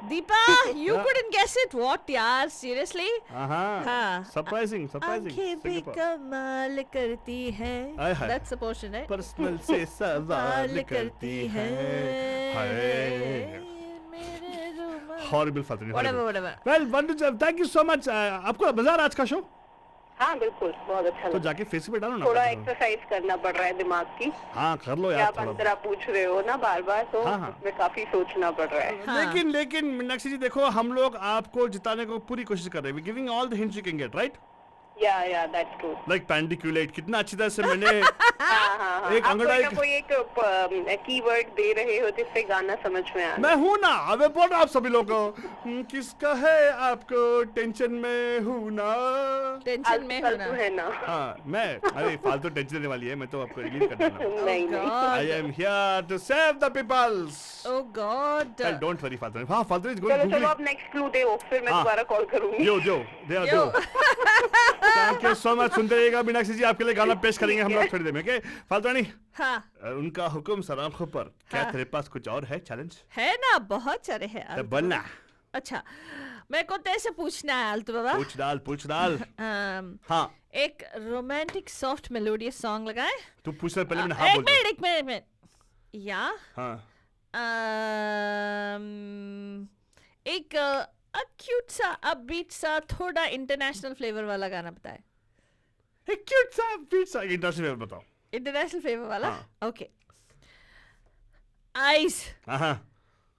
Deepa you couldn't guess it what यार seriously हाँ सरप्राइजिंग आंखें भी कमाल करती है हाय हाय. that's the portion है पर्सनल से सवाल करती है. मेरे रुमाल हॉरिबल फालतू. whatever well wonder thank you so much. आपको मजा आ रहा आज का शो? हाँ बिल्कुल बहुत अच्छा तो लगा. जाके फेसबुक पे डालो ना. थोड़ा एक्सरसाइज करना पड़ रहा है दिमाग की. हाँ कर लो क्या यार आप थोड़ा. अंतरा पूछ रहे हो ना बार बार तो हाँ, हाँ. उसमें काफी सोचना पड़ रहा है. लेकिन मीनाक्षी जी देखो हम लोग आपको जिताने को पूरी कोशिश कर रहे हैं. Giving all the hints you can get right. या दैट्स ट्रू. लाइक पेंडिकुलेट कितना अच्छी तरह से मैंने हाँ. एक अंगड़ाई कोई एक कीवर्ड दे रहे हो जिससे गाना समझ में आ. मैं हूँ ना. अबे बोल आप सभी लोग को किसका है आपको टेंशन में हूँ ना. टेंशन में आजकल तो है ना. हाँ मैं अरे फालतू टेंशन देने वाली है. मैं तो आपको रिलीव कर देना. नहीं I am here to save the peoples. oh god don't worry फालतू. हाँ फालतू इज चलो गोइंग आप नेक्स्ट क्लू दे फिर मैं हाँ. दोबारा कॉल करूंगी. दे आर दो. Thank you so much. सुनते रहिएगा मीनाक्षी जी, आपके लिए गाना पेश करेंगे हम लोग थोड़ी देर में। ओके फालतू रानी, हाँ उनका हुक्म सर आंखों पर। क्या तेरे पास कुछ और है चैलेंज? है ना, बहुत सारे हैं तो बोलना। अच्छा, मेरे को तेरे से पूछना है आलतू बाबा। पूछ डाल। हाँ एक रोमांटिक सॉफ्ट मेलोडियस सॉन्ग लगाए। तू पूछ रहा पहले मैंने हाँ बोल दिया। एक मिनट या हाँ एक क्यूट सा अपबीट सा थोड़ा इंटरनेशनल फ्लेवर वाला गाना बताए। एक क्यूट सा बीट सा इंटरनेशनल बताओ। इंटरनेशनल फ्लेवर वाला, हाँ। ओके। Eyes हाँ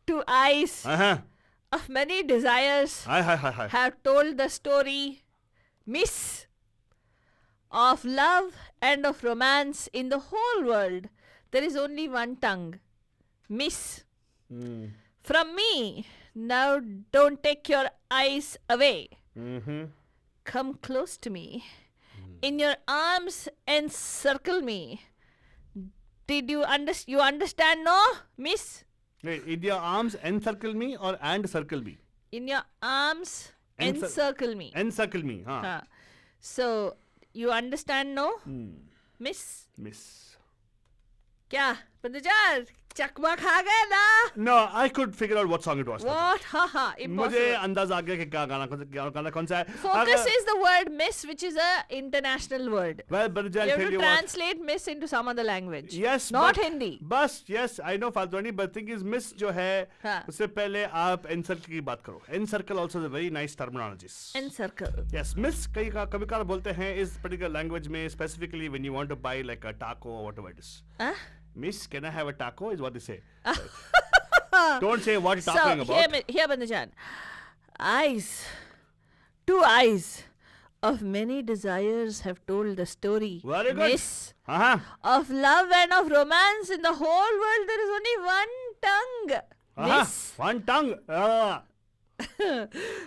to eyes हाँ of many desires hi hi hi hi. have told the story, miss, of love and of romance in the whole world. There is only one tongue, miss. From me, now don't take your eyes away. Come close to me. In your arms encircle me. Did you understand, no, miss? Wait, in your arms encircle me or and circle me? In your arms encircle me. Encircle me, हाँ. हाँ. So, you understand, no, miss? Miss. क्या पंडित चकमा खा गए ना? No, I could figure out what song it was. What? हाँ, मुझे impossible. अंदाज आ गया कि क्या गाना कौन सा है. Focus is the word miss, which is a international word. Well, but You I'll have tell to you what. translate miss into some other language. Yes, not but, Hindi. बस yes, I know फालतूनी, but thing is miss जो है हाँ. उससे पहले आप encircle की बात करो. Encircle also is a very nice terminology. Encircle. Yes, miss कभी कभार बोलते हैं इस particular language में, specifically when you want to buy like a taco or whatever it is. Miss, can I have a taco? Is what they say. Don't say what you're talking about. Here, Bandajan. Eyes, two eyes of many desires have told the story. Very good. Miss, हाँ of love and of romance in the whole world. There is only one tongue. Miss, one tongue.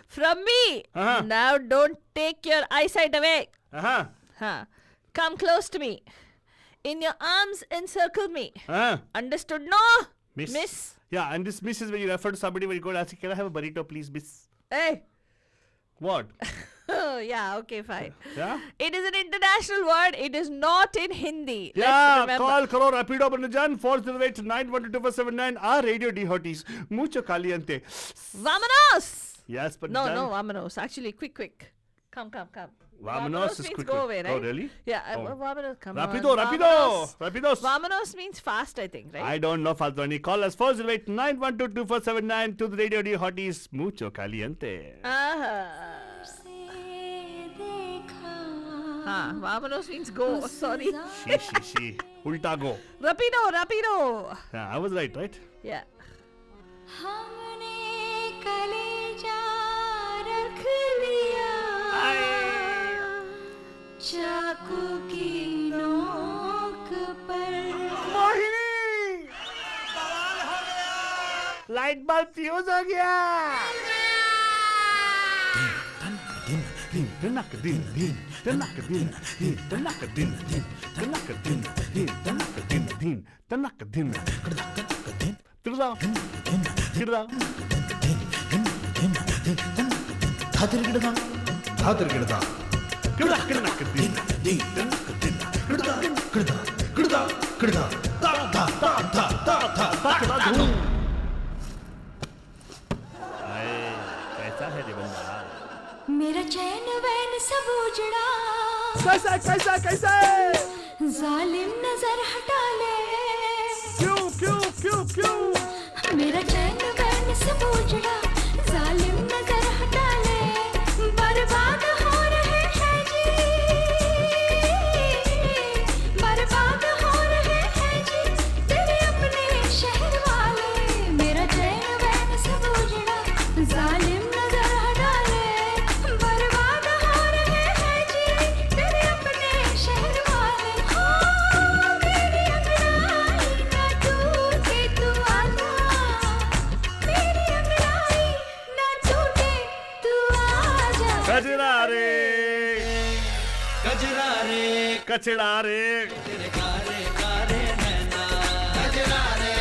from me. Now don't take your eyesight away. Come close to me. In your arms encircle me. Understood, no? Miss. Yeah, and this miss is when you refer to somebody when you go and ask, can I have a burrito, please, miss? Hey. What? Yeah, okay, fine. Yeah? It is an international word. It is not in Hindi. Yeah, Let's remember. call karo Rapido Bandajan 408-912-479. Our radio dehotees. Mucho caliente. Vamonos! Yes, but No, vamonos. Actually, quick. Come. Vamonos is means quick. go away, right? Oh, really? Yeah, Oh. vamonos, come Rapido, on. Rapidos. Vamonos means fast, I think, right? I don't know, Faltoni. Call us 408-912-2479 to the radio dehotees. Mucho caliente. Vamonos means go. Sorry. She. Ulta go. Rapido. Yeah, I was right? Yeah. हमने कलेजा रख लिया चाकू की नोक पर लाइट बल्ब फ्यूज हो गया कैसा है रे बंदा मेरा चैन वैन सब उजड़ा कैसा जालिम नजर हटा ले क्यों मेरा चैन वैन सब उजड़ा जालिम नजर हटा ले बर्बाद हो रहे हैं जी बर्बाद हो रहे हैं जी तेरे अपने शहर वाले मेरा चैन वैन सब उजड़ा जालिम नजर हटा ले बर्बाद हो रहे हैं जी तेरे अपने शहर वाले हो मेरी अंगड़ाई ना टूटे तू आजा मेरी अंगड़ाई ना टूटे तू आजा कचरा रे तेरे कारे कारे नैना कजरा रे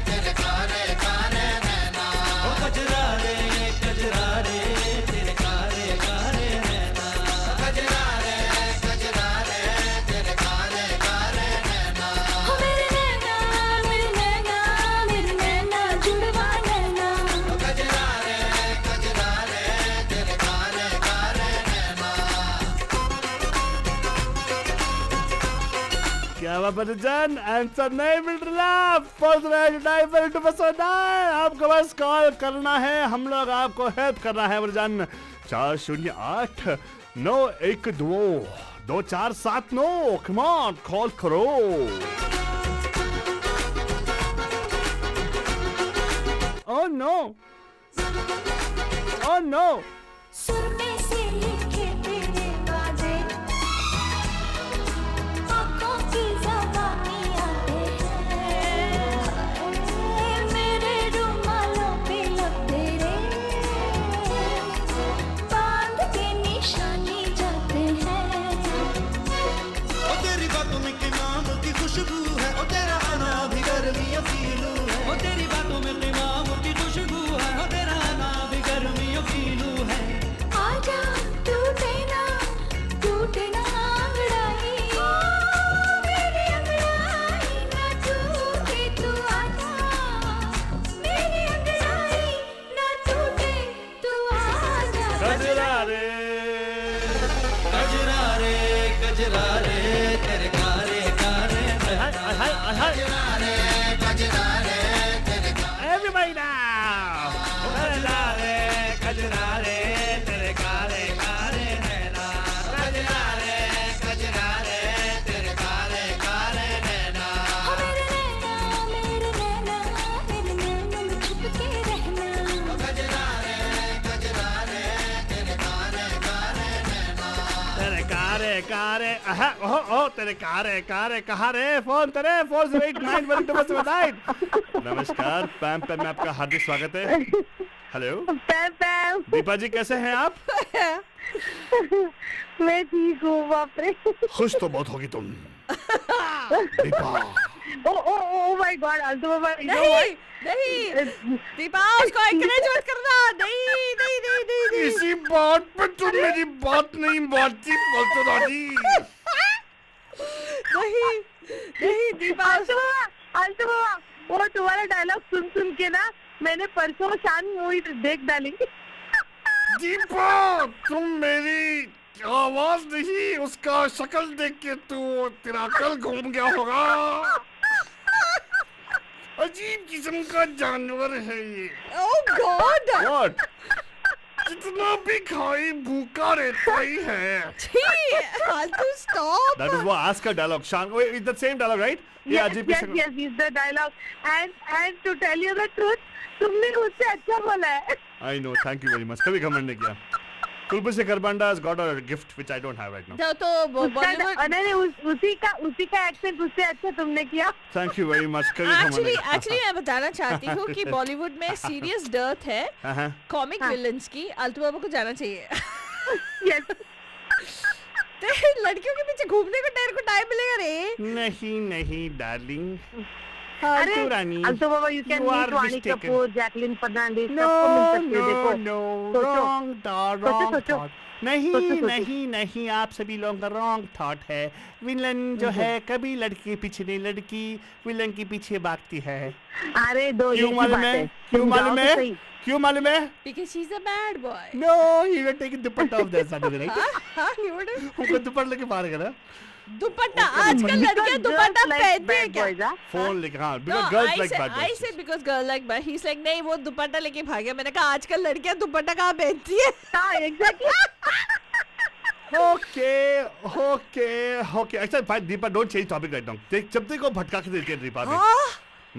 तेरे कारे कारे नैना ओ कजरा रे तेरे कारे कारे नैना बदजन आंसर नहीं मिल रहा। आपको बस कॉल करना है, हम लोग आपको हेल्प करना है बदजन। 408-912-2479। कम ऑन कॉल करो। Oh no! Oh no! सुर में से लिखे तेरे वादे, आँखों की ज़बानी आते हैं, मेरे रुमालों पे लब तेरे, बांध के निशानी जाते हैं। ओ तेरी बातों में किनाम की खुशबू है, ओ तेरा आना भी गर्मियों की लू है। ओ तेरी बातों में किनाम की खुशबू है, ओ तेरा आना भी गर्मियों की लू है। आजा टूटे ना अंगड़ाई, मेरी अंगड़ाई ना टूटे, तू आजा, मेरी अंगड़ाई ना टूटे, तू आजा। गजरा रे गजरा रे गजरा रे तेरे कारे कारे Everybody now! गजरा रे तेरे कारे कारे नैना। गजरा रे तेरे कारे कारे नैना। ओ मेरे नैना में छुप के रहना। तेरे कारे कारे तेरे कारे कारे कहाँ रे? फोन तेरे 408-912-2479। नमस्कार पैम पैम में आपका हार्दिक स्वागत है। हेलो पैम पैम, दीपा जी, कैसे हैं आप? मैं ठीक हूँ। बाप रे। खुश तो बहुत होगी तुम Deepa. Oh my God, Alto बाबा, you know नहीं what? नहीं दीपा, उसको encourage मत करना। नहीं नहीं नहीं नहीं नहीं। इसी बात पे तुम मेरी बात नहीं मानती, बोलते दादी। नहीं नहीं दीपा, अल्टो बाबा, वो तुम्हारा डायलॉग सुन के ना मैंने परसों शान मूवी देख डाली। दीपा, तुम मेरी आवाज नहीं, उसका शक्ल देख के तेरा अकल घूम गया होगा। अजीब किस्म का जानवर है ये। oh god, What? जितना भी खाई भूखा रहता ही है। छी, फालतू stop. That is what ask a dialogue. Shan, wait, it's the same dialogue, right? Yes, अजीब yes, किस्म- yes, is the dialogue. And to tell you the truth, तुमने मुझसे अच्छा बोला है। I know, thank you very much. कभी घमंड नहीं किया। Kulbushe Karbanda has got a gift which I don't have right now. तो बॉलीवुड नहीं, उसी का एक्सेंट उससे अच्छा तुमने किया। Thank you very much. कभी घमंड नहीं किया। एक्चुअली मैं बताना चाहती हूँ कि बॉलीवुड में सीरियस डर्थ है हाँ। कॉमिक विलन्स की। आलतू बाबा को जाना चाहिए। Yes. तेरे लड़कियों के पीछे घूमने को तेरे को टाइम मिलेगा रे। नहीं डार्लिंग। अरे फालतू रानी। अल्टो बाबा, you can You are meet Vaani mistaken. Kapoor, Jacqueline Fernandez, No, सबको मिल सकते हो। देखो, no, सोचो। wrong thought, wrong सोचो। thought. नहीं सोचो। नहीं, आप सभी लोगों का रॉन्ग थॉट है। विलन जो है कभी लड़की के पीछे नहीं, लड़की विलन के पीछे भागती है। अरे दो क्यों मालूम है? क्यों मालूम है? क्यों मालूम है? Because she's a bad boy. No, he will take dupatta of that side, right? हाँ, he would have- उनको दुपट्टा लेके मारेगा ना? दुपट्टा आजकल लड़कियां दुपट्टा पहनती है क्या? फोन लेके, हाँ, No, because girls like bad I boys. said because girl like bad. He's like नहीं, वो दुपट्टा लेके भागे। मैंने कहा आजकल लड़कियां दुपट्टा कहाँ पहनती है? हाँ, exactly. Okay. Actually, fine, Deepa, don't change topic right now. जब तक को भटका के देती है दीपा ने।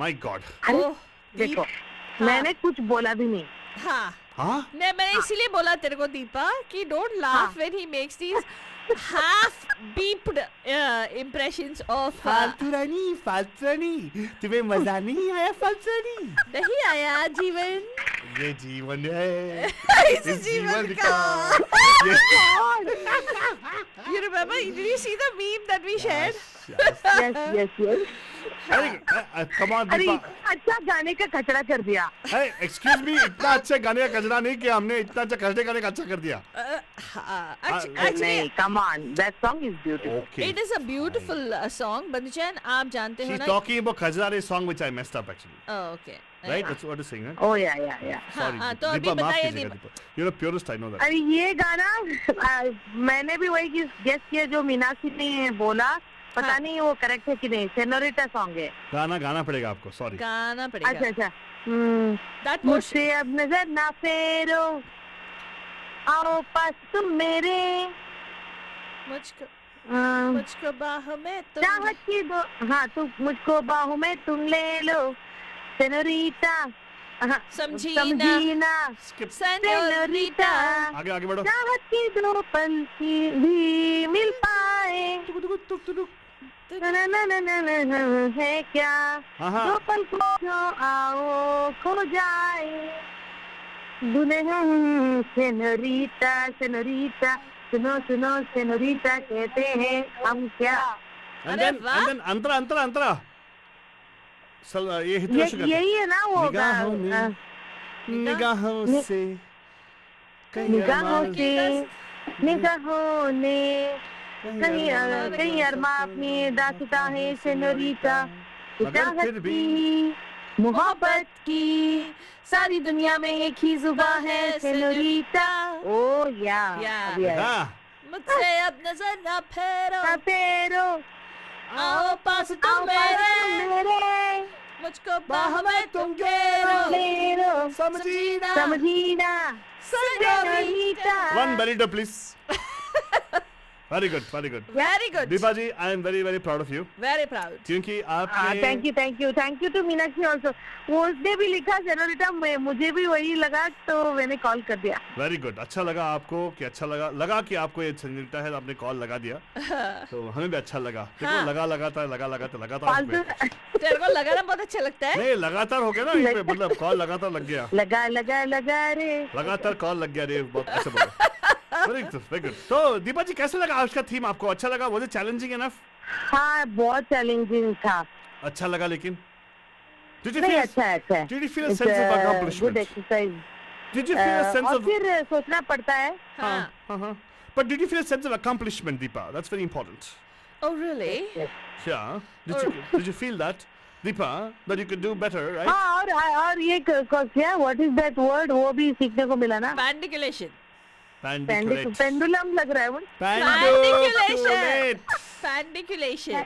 My God. अरे ओह, देखो, हाँ। मैंने कुछ बोला भी नहीं। हाँ हाँ? मैंने इसीलिए बोला तेरे को दीपा कि don't laugh when he makes these half beeped impressions of फालतू रानी, तुम्हें मजा नहीं आया फालतू रानी? नहीं आया जीवन। ये जीवन है। इस जीवन का। You remember? Did you see the meme that we shared? Yes. अरे come on अरे दीपा। अच्छा गाने का कचरा कर दिया। Excuse me, इतना अच्छे गाने का कचरा नहीं किया हमने, इतना अच्छा कचरे गाने का अच्छा कर दिया। Actually, नहीं, come on, that song is beautiful. Okay. it is a beautiful song. बंदूचैन, आप जानते हो She's ना? talking about Khajare song which I messed up actually. Oh, okay. Right? That's what you're saying, right? Oh yeah. Sorry. हाँ, तो अभी Deepa, माफ बताइए कीजिएगा, Deepa. Deepa. You're a purist, I know that. अरे ये गाना मैंने भी वही गेस किया जो मीनाक्षी ने बोला पता नहीं वो करेक्ट है कि नहीं, सेनोरिटा सॉन्ग है। गाना पड़ेगा आपको, सॉरी। गाना अच्छा पड़ेगा अच्छा। दैट मुझसे अब नजर ना फेरो, आओ पास तुम मेरे, मुझको बाहों में तुम चाहत की दो, हाँ तुम मुझको बाहों में तुम ले लो, सेनोरिटा, समझीना सेनोरिटा, आगे बढ़ो। चाहत की दो पल की भी मिल पाए, ना ना ना ना ना ना है क्या, हाँ। दो पल को जो आओ खो जाए, दुल्हन सेनोरिटा सेनोरिटा, सुनो सुनो सेनोरिटा कहते हैं हम क्या। And अरे then वाह। अंतरा ये हितोष करते। यही है ना वो निगाहों में, निगाहों से निगाहों कहीं से, निगाहों ने कहीं अरमा अपनी दास्तां है सेनोरिटा, मगर चाहत फिर भी की मोहब्बत की सारी दुनिया में एक ही जुबान है सेनोरिटा। ओ या हाँ, मुझसे अब नजर ना फेरो, फेरो, आओ पास तुम मेरे, मुझको बाहों में तुम घेरो, समझीना समझीना senorita. one burrito please. Very good, very good. Very good, Deepa ji, I am very very proud of you. Very proud. क्योंकि आपने thank you to Meenakshi also. वो उसने भी लिखा सेनोरिटा, मुझे भी वही लगा तो मैंने कॉल कर दिया। वेरी गुड, अच्छा लगा आपको कि अच्छा लगा कि आपको ये सेनोरिटा है, आपने कॉल लगा दिया तो हमें भी अच्छा लगा। देखो हाँ। लगातार फालतू तेरे को लगाना बहुत अच्छा लगता है। नहीं, लगातार हो गया ना ये पे, मतलब कॉल लगातार लग गया, लगा रे। लगातार कॉल लग गया रे, बहुत अच्छा बोला। Very good. तो दीपा जी, कैसे लगा आज का थीम आपको? अच्छा लगा? Was it challenging enough? हाँ बहुत चैलेंजिंग था। अच्छा लगा, लेकिन Did you नहीं feel अच्छा है। Did you feel a sense of accomplishment? Good exercise. Did you feel a sense और of फिर सोचना पड़ता है। हाँ। But did you feel a sense of accomplishment, Deepa? That's very important. Oh really? Yeah. Did you feel that, Deepa, that you could do better, right? हाँ और ये क्या, व्हाट इज दैट वर्ड, वो भी सीखने को मिला ना। Pandiculation. पेंडुलम लग रहा है वो। Pandiculate. Pandiculation.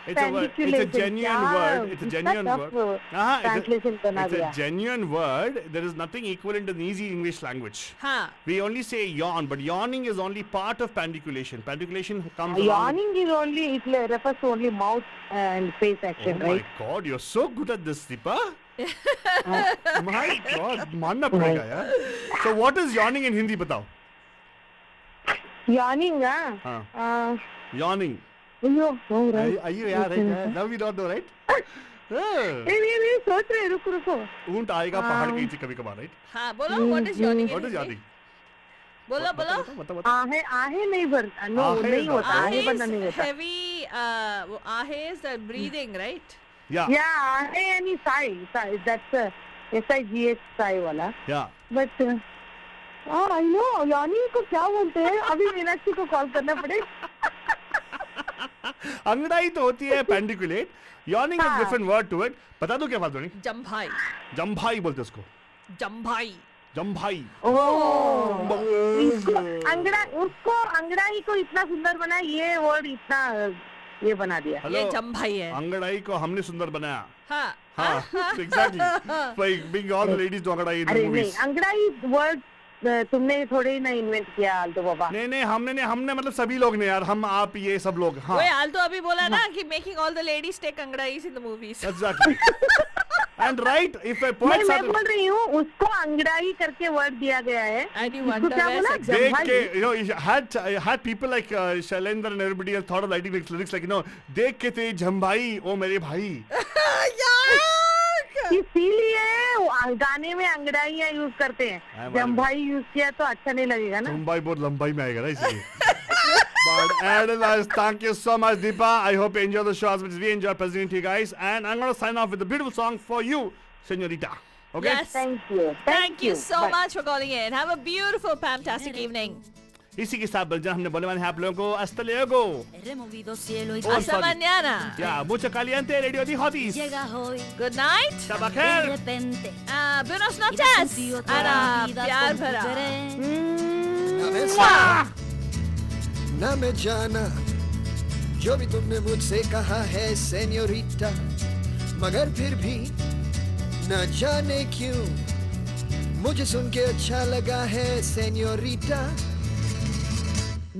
It's a word. It's a genuine word. It's a genuine word. Translation करना It's a दिया। genuine word. There is nothing equivalent in easy English language. हाँ। We only say yawn, but yawning is only part of pandiculation. Pandiculation comes along. Yawning is only, it refers to only mouth and face Oh action, my right? God, you're so good at this, Deepa. My God, मानना पड़ेगा यार. So what is yawning in Hindi? बताओ. Yawning, हाँ. Yawning. Are you यार? Right? Now we don't know, right? नहीं सोच रहे, रुको। ऊंट आएगा पहाड़ के नीचे कभी कभार, right? हाँ बोलो, what is yawning? What is yawning? बोलो। बता. आहे नहीं भरता, नो आहे नहीं होता, आहे आहे बनना नहीं is होता। heavy, वो आहे is the breathing, right? Yeah. या आहे यानी साई, that's SIGH साई वाला। Yeah. बट आई नो यानी को क्या बोलते हैं, अभी मीनाक्षी को कॉल करना पड़े। अंगड़ाई तो होती है पेंडिकुलेट, yawning is हाँ. different word to it. बता दो क्या बात होनी? जम्भाई। जम्भाई बोलते उसको. जम्भाई। जम्भाई. इसको अंगड़ाई को इतना सुंदर बना, ये वर्ड इतना ये बना दिया। हेलो. ये जम्भाई है। अंगड़ाई को हमने सुंदर बनाया. हाँ। हाँ. Exactly. Like being all the ladies do अंगड़ाई in the अरे नहीं, movies. अंगड़ाई वर्ड तुमने थोड़े ही ना इन्वेंट किया आल्तो बाबा। नहीं हमने मतलब सभी लोग ने यार, हम आप ये सब लोग. हाँ. वही आल्तो अभी बोला ना कि making all the ladies take अंगड़ाईस in the movies. Exactly. And right, if a नहीं, poet मैं बोल रही हूँ उसको अंगड़ाई करके वर्ड दिया गया है। And you उसको wonder क्या where बोला? sex- देख जम्भाई। के, you know, you had people like Shailendra and everybody else thought of writing lyrics like, you know, देख के तेरी झम्भाई ओ मेरे भाई. इसीलिए गाने में अंगड़ाइयाँ यूज करते हैं, जम्भाई यूज किया तो अच्छा नहीं लगेगा ना। झम्भाई बहुत लंबाई में आएगा ना इसलिए. But Adelas, thank you so much, Deepa. I hope you enjoy the show as much as we enjoy presenting to you guys. And I'm going to sign off with a beautiful song for you, Señorita. Okay? Yes. Thank you so Bye. much for calling in. Have a beautiful, fantastic evening. इसी के साथ बलजान हमने बोले वाले हैं आप लोगों को hasta luego. Oh, Hasta sorry. mañana. Ya, mucho caliente, Radio de Hotties. Good night. Tabakher. Buenos noches. Ana प्यार भरा. न मैं जाना जो भी तुमने मुझसे कहा है सेन्योरिटा, मगर फिर भी न जाने क्यों मुझे सुन के अच्छा लगा है senorita.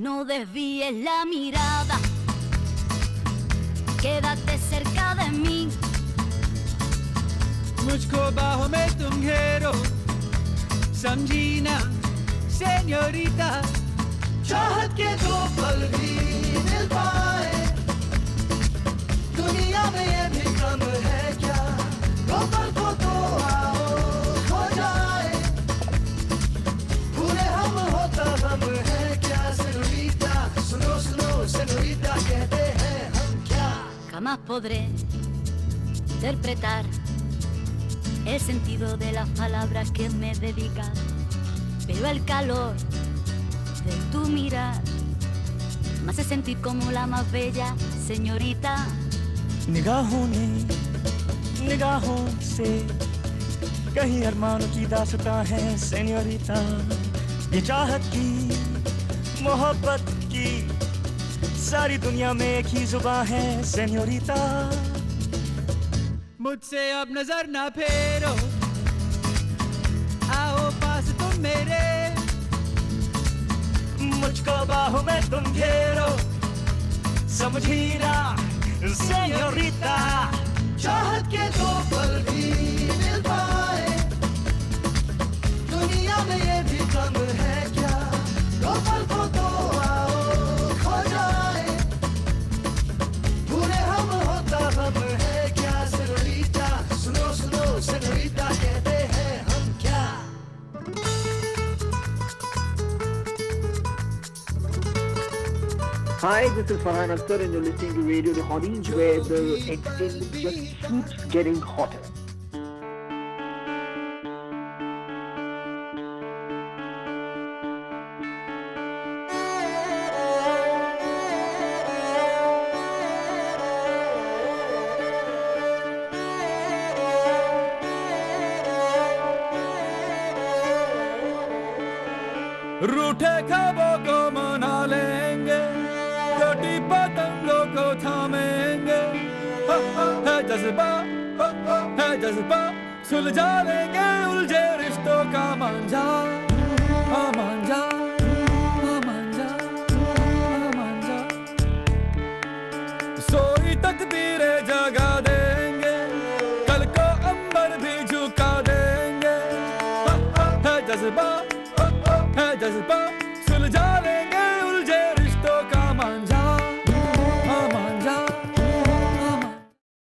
No desvíes la mirada, quédate cerca de mí. मुझको बाहों में तुम घेरो, समझी ना सेन्योरिटा. चाहत के दो पल भी मिल पाए, दुनिया में ये भी कम है क्या? दो पल को तो आओ खो जाए, पूरे हम होता हम है क्या? सेनोरिटा सुनो सुनो, सेनोरिटा कहते हैं हम क्या? Jamás podré interpretar el sentido de las palabras que me dedicas, pero el calor de tu mirar me hace sentir como la más bella señorita. निगाहों ने निगाहों से कहीं अरमानों की दास्तां है सेन्योरिटा. ये चाहत की मोहब्बत की सारी दुनिया में एक ही जुबां है सेन्योरिटा. मुझसे अब नजर ना फेरो, आओ पास तुम मेरे. मुझको बाहों में तुम घेरो, समझी ना सेन्योरिटा. चाहत के दो पल भी मिल पाए, दुनिया में ये भी कम है क्या? दो पल को तो आओ खो जाए, पूरे हम होता हम है क्या? सेनोरिटा सुनो सुनो, सेनोरिटा कहते हैं हम क्या? Hi, this is Farhan Akhtar and you're listening to Radio The Hotties, where the entertainment just keeps getting hotter. रूठे ख्वाबों को मना लेंगे, छोटी पतंगों को थामेंगे. है जज्बा, है जज्बा, सुलझा लेंगे उलझे रिश्तों का मांझा. मांझा, मांझा, मांझा. सोई तकदीरें जगा देंगे, कल को अंबर भी झुका देंगे. है जज्बा, है जज्बा,